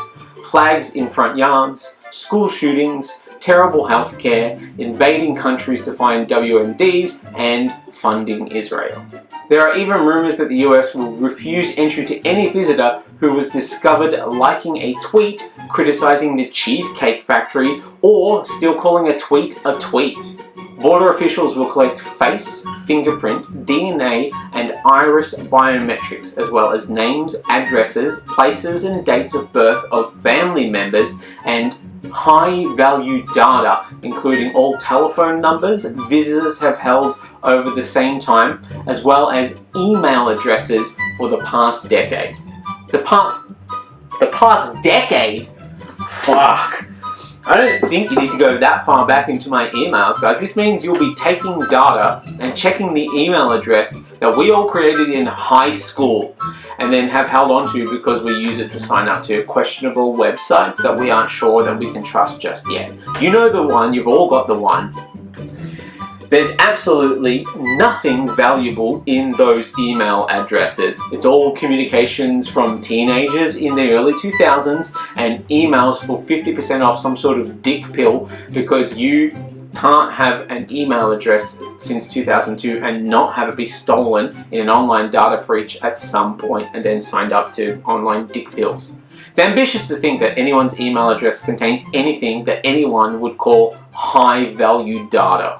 flags in front yards, school shootings, terrible healthcare, invading countries to find WMDs, and funding Israel. There are even rumours that the US will refuse entry to any visitor who was discovered liking a tweet criticising the Cheesecake Factory or still calling a tweet a tweet. Border officials will collect face, fingerprint, DNA, and iris biometrics, as well as names, addresses, places, and dates of birth of family members, and high-value data, including all telephone numbers visitors have held over the same time, as well as email addresses for the past decade. The past decade? Fuck. I don't think you need to go that far back into my emails, guys. This means you'll be taking data and checking the email address that we all created in high school and then have held on to because we use it to sign up to questionable websites that we aren't sure that we can trust just yet. You know the one, you've all got the one. There's absolutely nothing valuable in those email addresses. It's all communications from teenagers in the early 2000s and emails for 50% off some sort of dick pill because you can't have an email address since 2002 and not have it be stolen in an online data breach at some point and then signed up to online dick pills. It's ambitious to think that anyone's email address contains anything that anyone would call high-value data.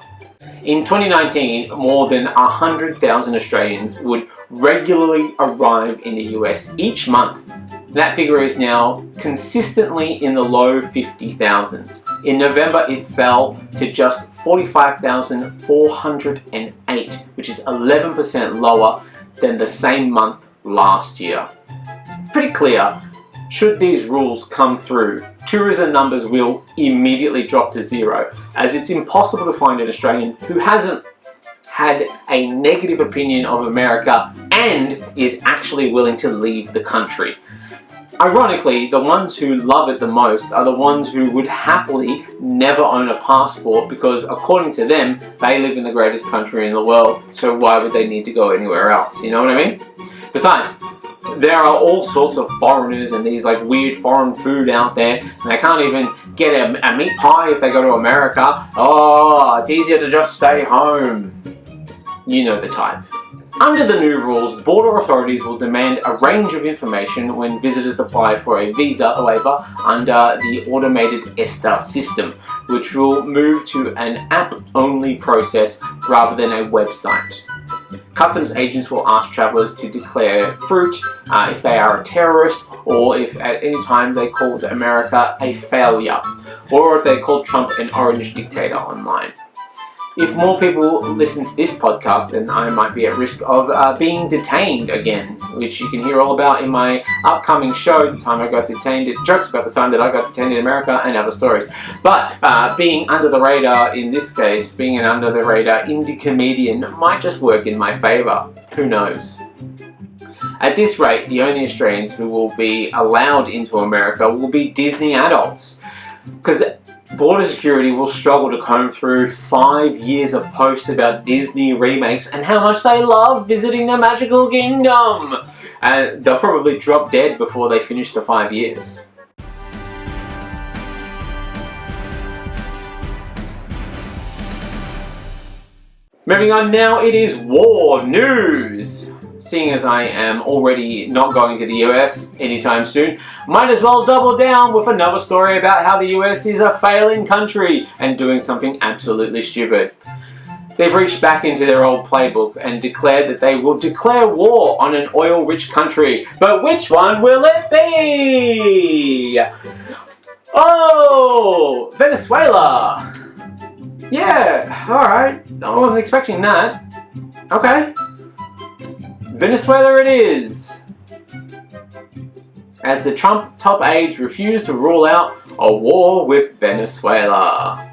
In 2019, more than 100,000 Australians would regularly arrive in the US each month. That figure is now consistently in the low 50,000s. In November, it fell to just 45,408, which is 11% lower than the same month last year. Pretty clear. Should these rules come through, tourism numbers will immediately drop to zero, as it's impossible to find an Australian who hasn't had a negative opinion of America and is actually willing to leave the country. Ironically, the ones who love it the most are the ones who would happily never own a passport because, according to them, they live in the greatest country in the world, so why would they need to go anywhere else? You know what I mean? Besides, there are all sorts of foreigners and these like weird foreign food out there, and they can't even get a meat pie if they go to America. Oh, it's easier to just stay home. You know the type. Under the new rules, border authorities will demand a range of information when visitors apply for a visa waiver under the automated ESTA system, which will move to an app-only process rather than a website. Customs agents will ask travellers to declare fruit if they are a terrorist, or if at any time they called America a failure, or if they called Trump an orange dictator online. If more people listen to this podcast, then I might be at risk of being detained again, which you can hear all about in my upcoming show, The Time I Got Detained, jokes about the time that I got detained in America and other stories. But being under the radar in this case, being an under the radar indie comedian might just work in my favour. Who knows? At this rate, the only Australians who will be allowed into America will be Disney adults. Because border security will struggle to comb through 5 years of posts about Disney remakes and how much they love visiting the magical kingdom. And they'll probably drop dead before they finish the 5 years. Moving on now, it is war news. Seeing as I am already not going to the US anytime soon, might as well double down with another story about how the US is a failing country and doing something absolutely stupid. They've reached back into their old playbook and declared that they will declare war on an oil-rich country. But which one will it be? Oh, Venezuela! Yeah, alright. I wasn't expecting that. Okay. Venezuela it is. As the Trump top aides refuse to rule out a war with Venezuela.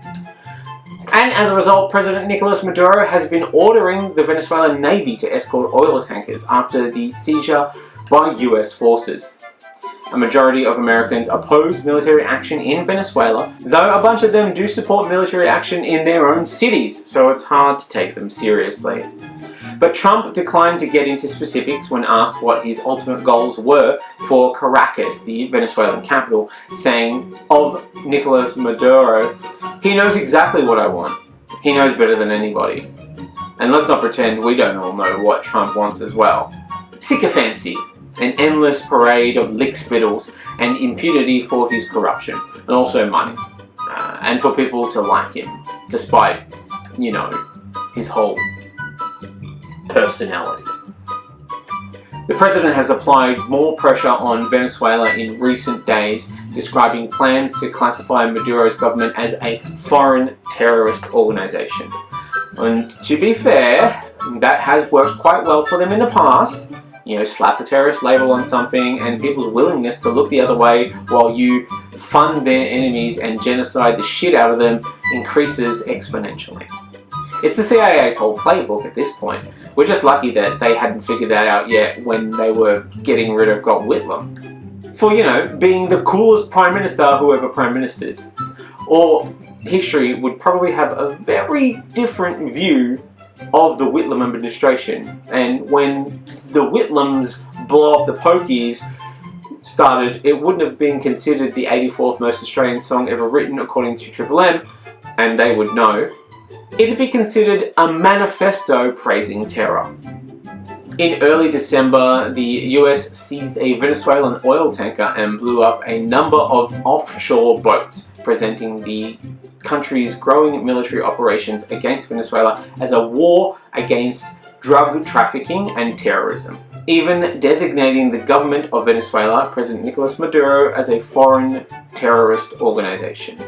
And as a result, President Nicolas Maduro has been ordering the Venezuelan Navy to escort oil tankers after the seizure by US forces. A majority of Americans oppose military action in Venezuela, though a bunch of them do support military action in their own cities, so it's hard to take them seriously. But Trump declined to get into specifics when asked what his ultimate goals were for Caracas, the Venezuelan capital, saying of Nicolas Maduro, "He knows exactly what I want. He knows better than anybody." And let's not pretend we don't all know what Trump wants as well. Sycophancy, an endless parade of lick spittles and impunity for his corruption, and also money. And for people to like him, despite, his whole personality. The president has applied more pressure on Venezuela in recent days, describing plans to classify Maduro's government as a foreign terrorist organization. And to be fair, that has worked quite well for them in the past. Slap the terrorist label on something and people's willingness to look the other way while you fund their enemies and genocide the shit out of them increases exponentially. It's the CIA's whole playbook at this point. We're just lucky that they hadn't figured that out yet when they were getting rid of Gough Whitlam. For, being the coolest Prime Minister who ever Prime Ministered. Or history would probably have a very different view of the Whitlam administration. And when the Whitlams blow up the pokies started, it wouldn't have been considered the 84th most Australian song ever written according to Triple M, and they would know. It'd be considered a manifesto praising terror. In early December, the US seized a Venezuelan oil tanker and blew up a number of offshore boats, presenting the country's growing military operations against Venezuela as a war against drug trafficking and terrorism, even designating the government of Venezuela, President Nicolas Maduro, as a foreign terrorist organization.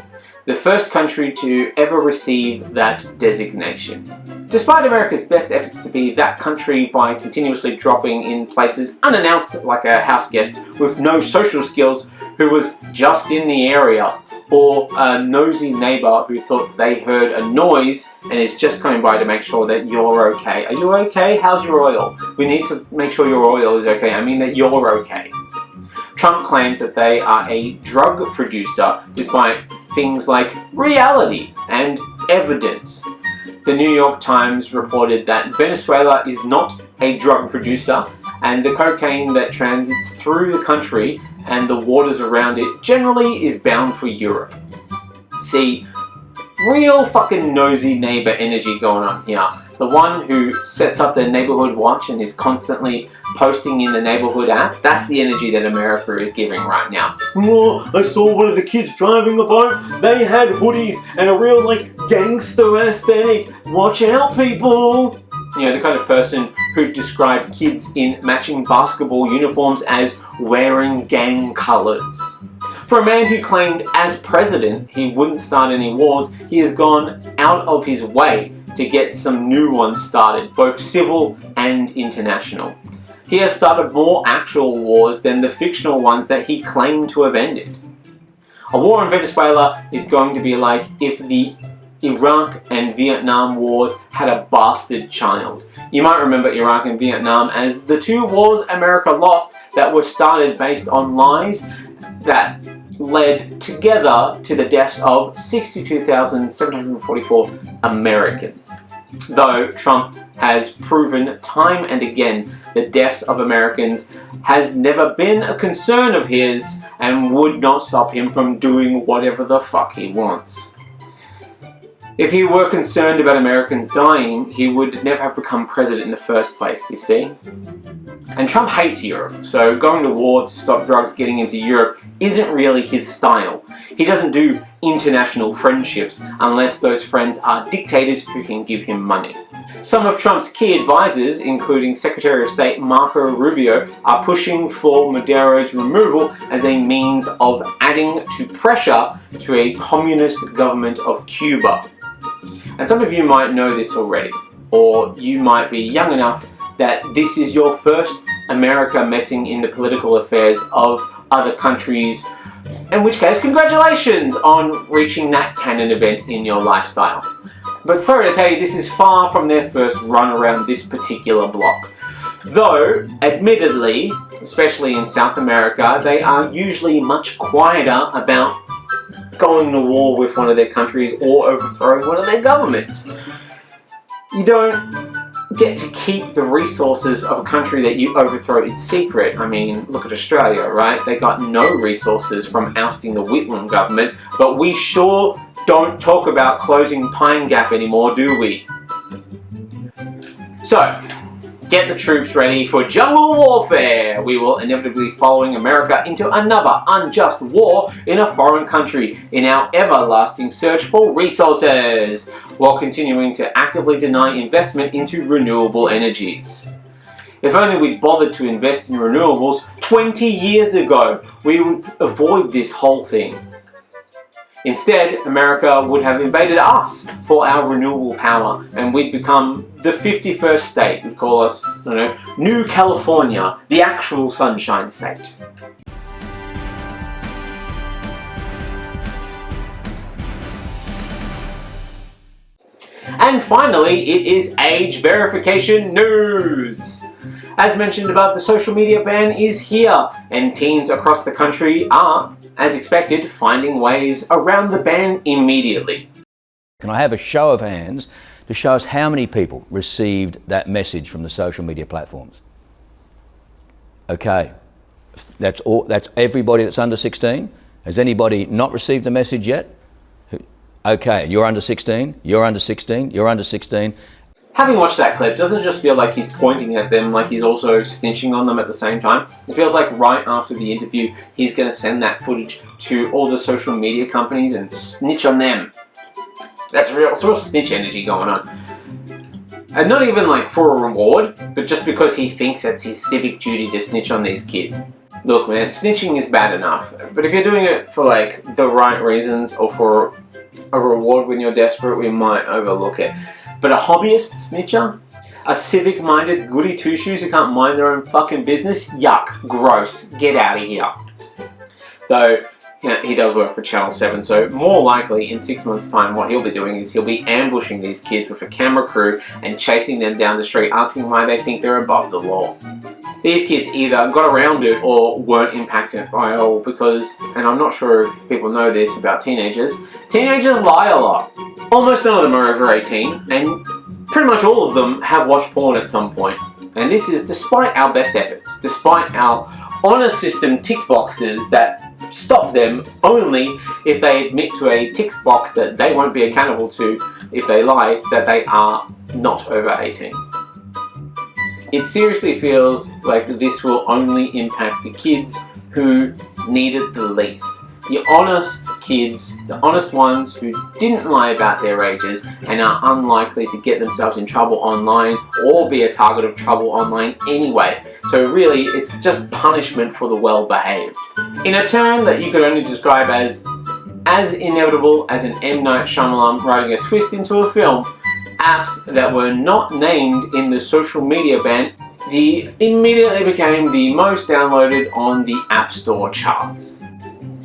The first country to ever receive that designation. Despite America's best efforts to be that country by continuously dropping in places unannounced like a house guest with no social skills who was just in the area, or a nosy neighbour who thought they heard a noise and is just coming by to make sure that you're okay. Are you okay? How's your oil? We need to make sure your oil is okay. I mean that you're okay. Trump claims that they are a drug producer despite things like reality and evidence. The New York Times reported that Venezuela is not a drug producer, and the cocaine that transits through the country and the waters around it generally is bound for Europe. See, real fucking nosy neighbor energy going on here. The one who sets up their neighborhood watch and is constantly posting in the neighborhood app, that's the energy that America is giving right now. Oh, I saw one of the kids driving a boat. They had hoodies and a real, gangster aesthetic. Watch out, people! The kind of person who described kids in matching basketball uniforms as wearing gang colors. For a man who claimed as president he wouldn't start any wars, he has gone out of his way to get some new ones started, both civil and international. He has started more actual wars than the fictional ones that he claimed to have ended. A war in Venezuela is going to be like if the Iraq and Vietnam wars had a bastard child. You might remember Iraq and Vietnam as the two wars America lost that were started based on lies that led together to the deaths of 62,744 Americans. Though Trump has proven time and again the deaths of Americans has never been a concern of his and would not stop him from doing whatever the fuck he wants. If he were concerned about Americans dying, he would never have become president in the first place, you see? And Trump hates Europe, so going to war to stop drugs getting into Europe isn't really his style. He doesn't do international friendships unless those friends are dictators who can give him money. Some of Trump's key advisors, including Secretary of State Marco Rubio, are pushing for Maduro's removal as a means of adding to pressure to a communist government of Cuba. And some of you might know this already, or you might be young enough that this is your first America messing in the political affairs of other countries, in which case, congratulations on reaching that canon event in your lifestyle. But sorry to tell you, this is far from their first run around this particular block. Though, admittedly, especially in South America, they are usually much quieter about going to war with one of their countries or overthrowing one of their governments. You don't get to keep the resources of a country that you overthrow in secret. I mean, look at Australia, right? They got no resources from ousting the Whitlam government, but we sure don't talk about closing Pine Gap anymore, do we? So, get the troops ready for jungle warfare. We will inevitably be following America into another unjust war in a foreign country in our everlasting search for resources, while continuing to actively deny investment into renewable energies. If only we'd bothered to invest in renewables 20 years ago, we would avoid this whole thing. Instead, America would have invaded us for our renewable power, and we'd become the 51st state. We'd call us, I don't know, New California, the actual Sunshine State. And finally, it is age verification news. As mentioned above, the social media ban is here, and teens across the country are, as expected, finding ways around the ban immediately. Can I have a show of hands to show us how many people received that message from the social media platforms? Okay, that's all. That's everybody that's under 16. Has anybody not received the message yet? Okay, you're under 16, you're under 16, you're under 16. Having watched that clip, doesn't it just feel like he's pointing at them like he's also snitching on them at the same time? It feels like right after the interview, he's going to send that footage to all the social media companies and snitch on them. That's real snitch energy going on. And not even like for a reward, but just because he thinks it's his civic duty to snitch on these kids. Look man, snitching is bad enough, but if you're doing it for like the right reasons or for a reward when you're desperate, we might overlook it. But a hobbyist snitcher? A civic-minded goody two-shoes who can't mind their own fucking business? Yuck. Gross. Get out of here. Though, he does work for Channel 7, so more likely in 6 months' time what he'll be doing is he'll be ambushing these kids with a camera crew and chasing them down the street asking why they think they're above the law. These kids either got around it or weren't impacted by it all because, and I'm not sure if people know this about teenagers lie a lot. Almost none of them are over 18, and pretty much all of them have watched porn at some point. And this is despite our best efforts, despite our honor system tick boxes that stop them only if they admit to a tick box that they won't be accountable to if they lie that they are not over 18. It seriously feels like this will only impact the kids who need it the least. The honest kids, the honest ones who didn't lie about their ages and are unlikely to get themselves in trouble online or be a target of trouble online anyway. So really, it's just punishment for the well-behaved. In a turn that you could only describe as inevitable as an M. Night Shyamalan writing a twist into a film, apps that were not named in the social media ban immediately became the most downloaded on the App Store charts.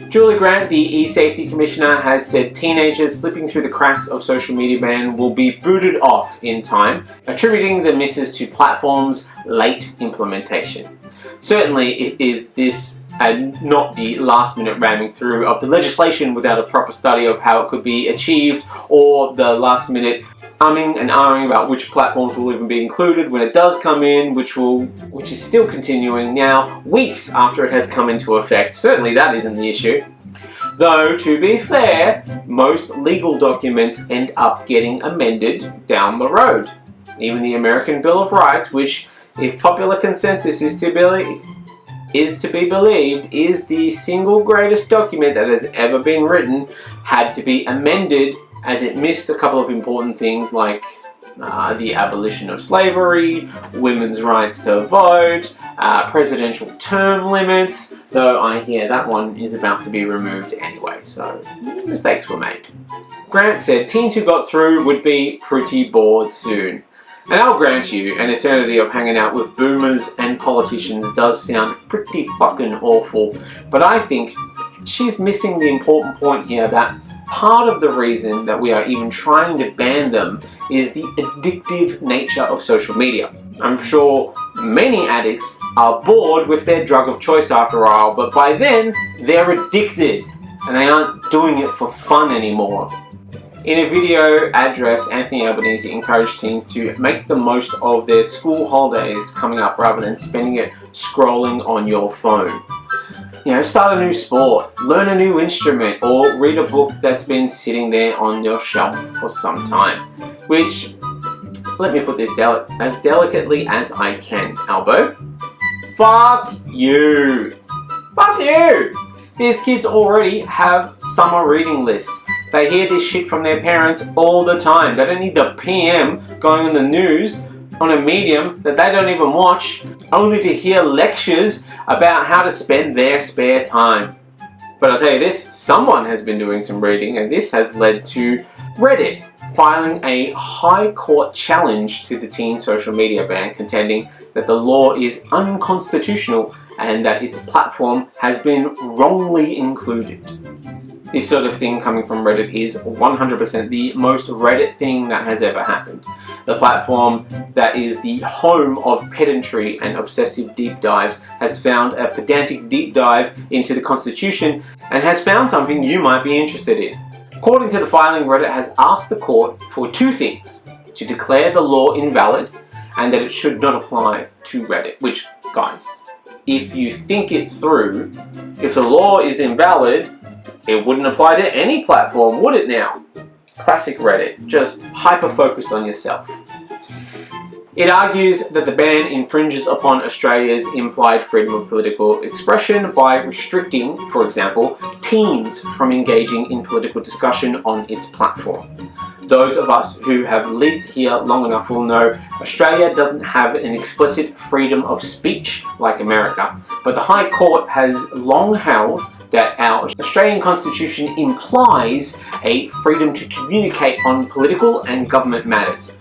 Julie Grant, the e-safety commissioner, has said teenagers slipping through the cracks of social media ban will be booted off in time, attributing the misses to platforms' late implementation. Certainly it is this and not the last-minute ramming through of the legislation without a proper study of how it could be achieved, or the last-minute umming and ahhing about which platforms will even be included when it does come in, which is still continuing now, weeks after it has come into effect. Certainly that isn't the issue. Though, to be fair, most legal documents end up getting amended down the road. Even the American Bill of Rights, which, if popular consensus is to be believed, is the single greatest document that has ever been written, had to be amended as it missed a couple of important things like the abolition of slavery, women's rights to vote, presidential term limits, though I hear that one is about to be removed anyway, so mistakes were made. Grant said teens who got through would be pretty bored soon. And I'll grant you, an eternity of hanging out with boomers and politicians does sound pretty fucking awful, but I think she's missing the important point here that part of the reason that we are even trying to ban them is the addictive nature of social media. I'm sure many addicts are bored with their drug of choice after a while, but by then they're addicted and they aren't doing it for fun anymore. In a video address, Anthony Albanese encouraged teens to make the most of their school holidays coming up rather than spending it scrolling on your phone. You know, start a new sport, learn a new instrument, or read a book that's been sitting there on your shelf for some time. Which, let me put this as delicately as I can, Albo. Fuck you! Fuck you! These kids already have summer reading lists. They hear this shit from their parents all the time. They don't need the PM going on the news on a medium that they don't even watch, only to hear lectures about how to spend their spare time. But I'll tell you this, someone has been doing some reading, and this has led to Reddit filing a high court challenge to the teen social media ban, contending that the law is unconstitutional and that its platform has been wrongly included. This sort of thing coming from Reddit is 100% the most Reddit thing that has ever happened. The platform that is the home of pedantry and obsessive deep dives has found a pedantic deep dive into the Constitution and has found something you might be interested in. According to the filing, Reddit has asked the court for two things: to declare the law invalid and that it should not apply to Reddit. Which, guys, if you think it through, if the law is invalid, it wouldn't apply to any platform, would it now? Classic Reddit, just hyper-focused on yourself. It argues that the ban infringes upon Australia's implied freedom of political expression by restricting, for example, teens from engaging in political discussion on its platform. Those of us who have lived here long enough will know Australia doesn't have an explicit freedom of speech like America, but the High Court has long held that our Australian Constitution implies a freedom to communicate on political and government matters.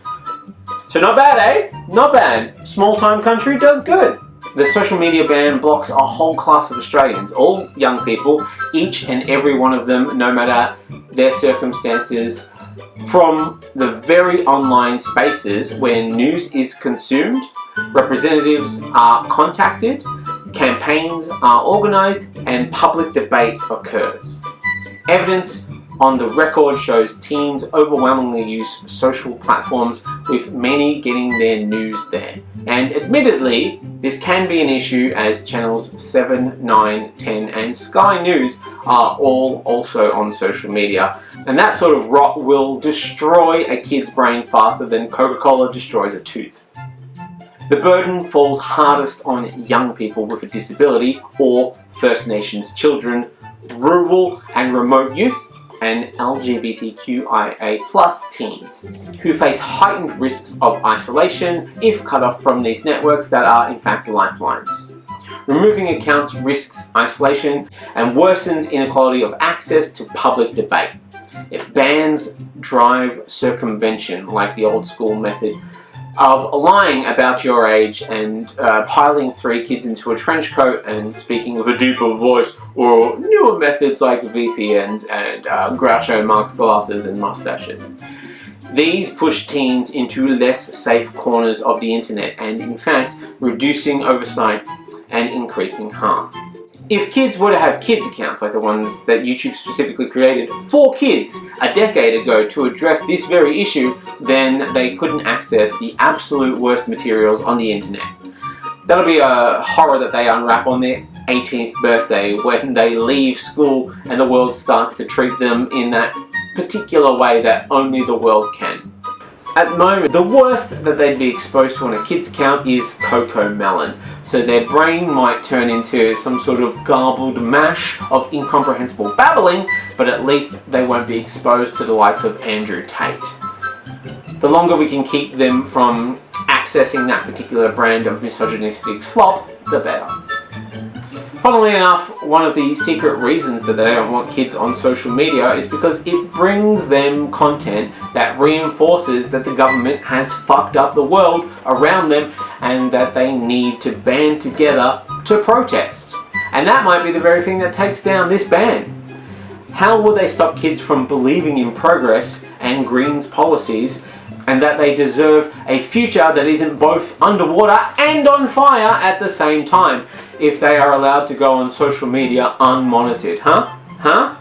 So not bad, eh? Not bad. Small-time country does good. The social media ban blocks a whole class of Australians, all young people, each and every one of them, no matter their circumstances, from the very online spaces where news is consumed, representatives are contacted, campaigns are organised, and public debate occurs. Evidence on the record shows teens overwhelmingly use social platforms, with many getting their news there. And admittedly, this can be an issue as channels 7, 9, 10 and Sky News are all also on social media. And that sort of rot will destroy a kid's brain faster than Coca-Cola destroys a tooth. The burden falls hardest on young people with a disability or First Nations children, rural and remote youth, and LGBTQIA+ teens, who face heightened risks of isolation if cut off from these networks that are in fact lifelines. Removing accounts risks isolation and worsens inequality of access to public debate. It bans drive circumvention, like the old school method of lying about your age and piling 3 kids into a trench coat and speaking with a deeper voice, or newer methods like VPNs and Groucho Marx glasses and mustaches. These push teens into less safe corners of the internet and, in fact, reducing oversight and increasing harm. If kids were to have kids accounts like the ones that YouTube specifically created for kids a decade ago to address this very issue, then they couldn't access the absolute worst materials on the internet. That'll be a horror that they unwrap on their 18th birthday when they leave school and the world starts to treat them in that particular way that only the world can. At the moment, the worst that they'd be exposed to on a kid's account is Coco Melon, so their brain might turn into some sort of garbled mash of incomprehensible babbling, but at least they won't be exposed to the likes of Andrew Tate. the longer we can keep them from accessing that particular brand of misogynistic slop, the better. Funnily enough, one of the secret reasons that they don't want kids on social media is because it brings them content that reinforces that the government has fucked up the world around them and that they need to band together to protest. And that might be the very thing that takes down this ban. How will they stop kids from believing in progress and Greens policies and that they deserve a future that isn't both underwater and on fire at the same time if they are allowed to go on social media unmonitored? Huh?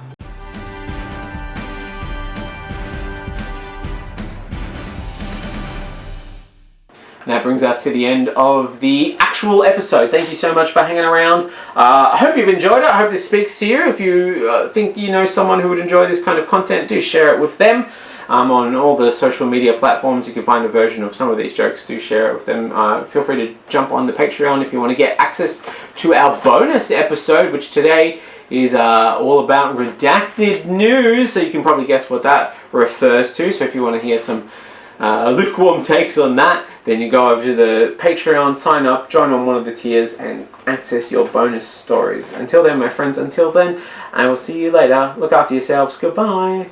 And that brings us to the end of the actual episode. Thank you so much for hanging around. I hope you've enjoyed it. I hope this speaks to you. If you think you know someone who would enjoy this kind of content, do share it with them. On all the social media platforms, you can find a version of some of these jokes. Do share it with them. Feel free to jump on the Patreon if you want to get access to our bonus episode, which today is all about redacted news. So you can probably guess what that refers to. So if you want to hear some lukewarm takes on that, then you go over to the Patreon, sign up, join on one of the tiers, and access your bonus stories. Until then, my friends, I will see you later. Look after yourselves. Goodbye.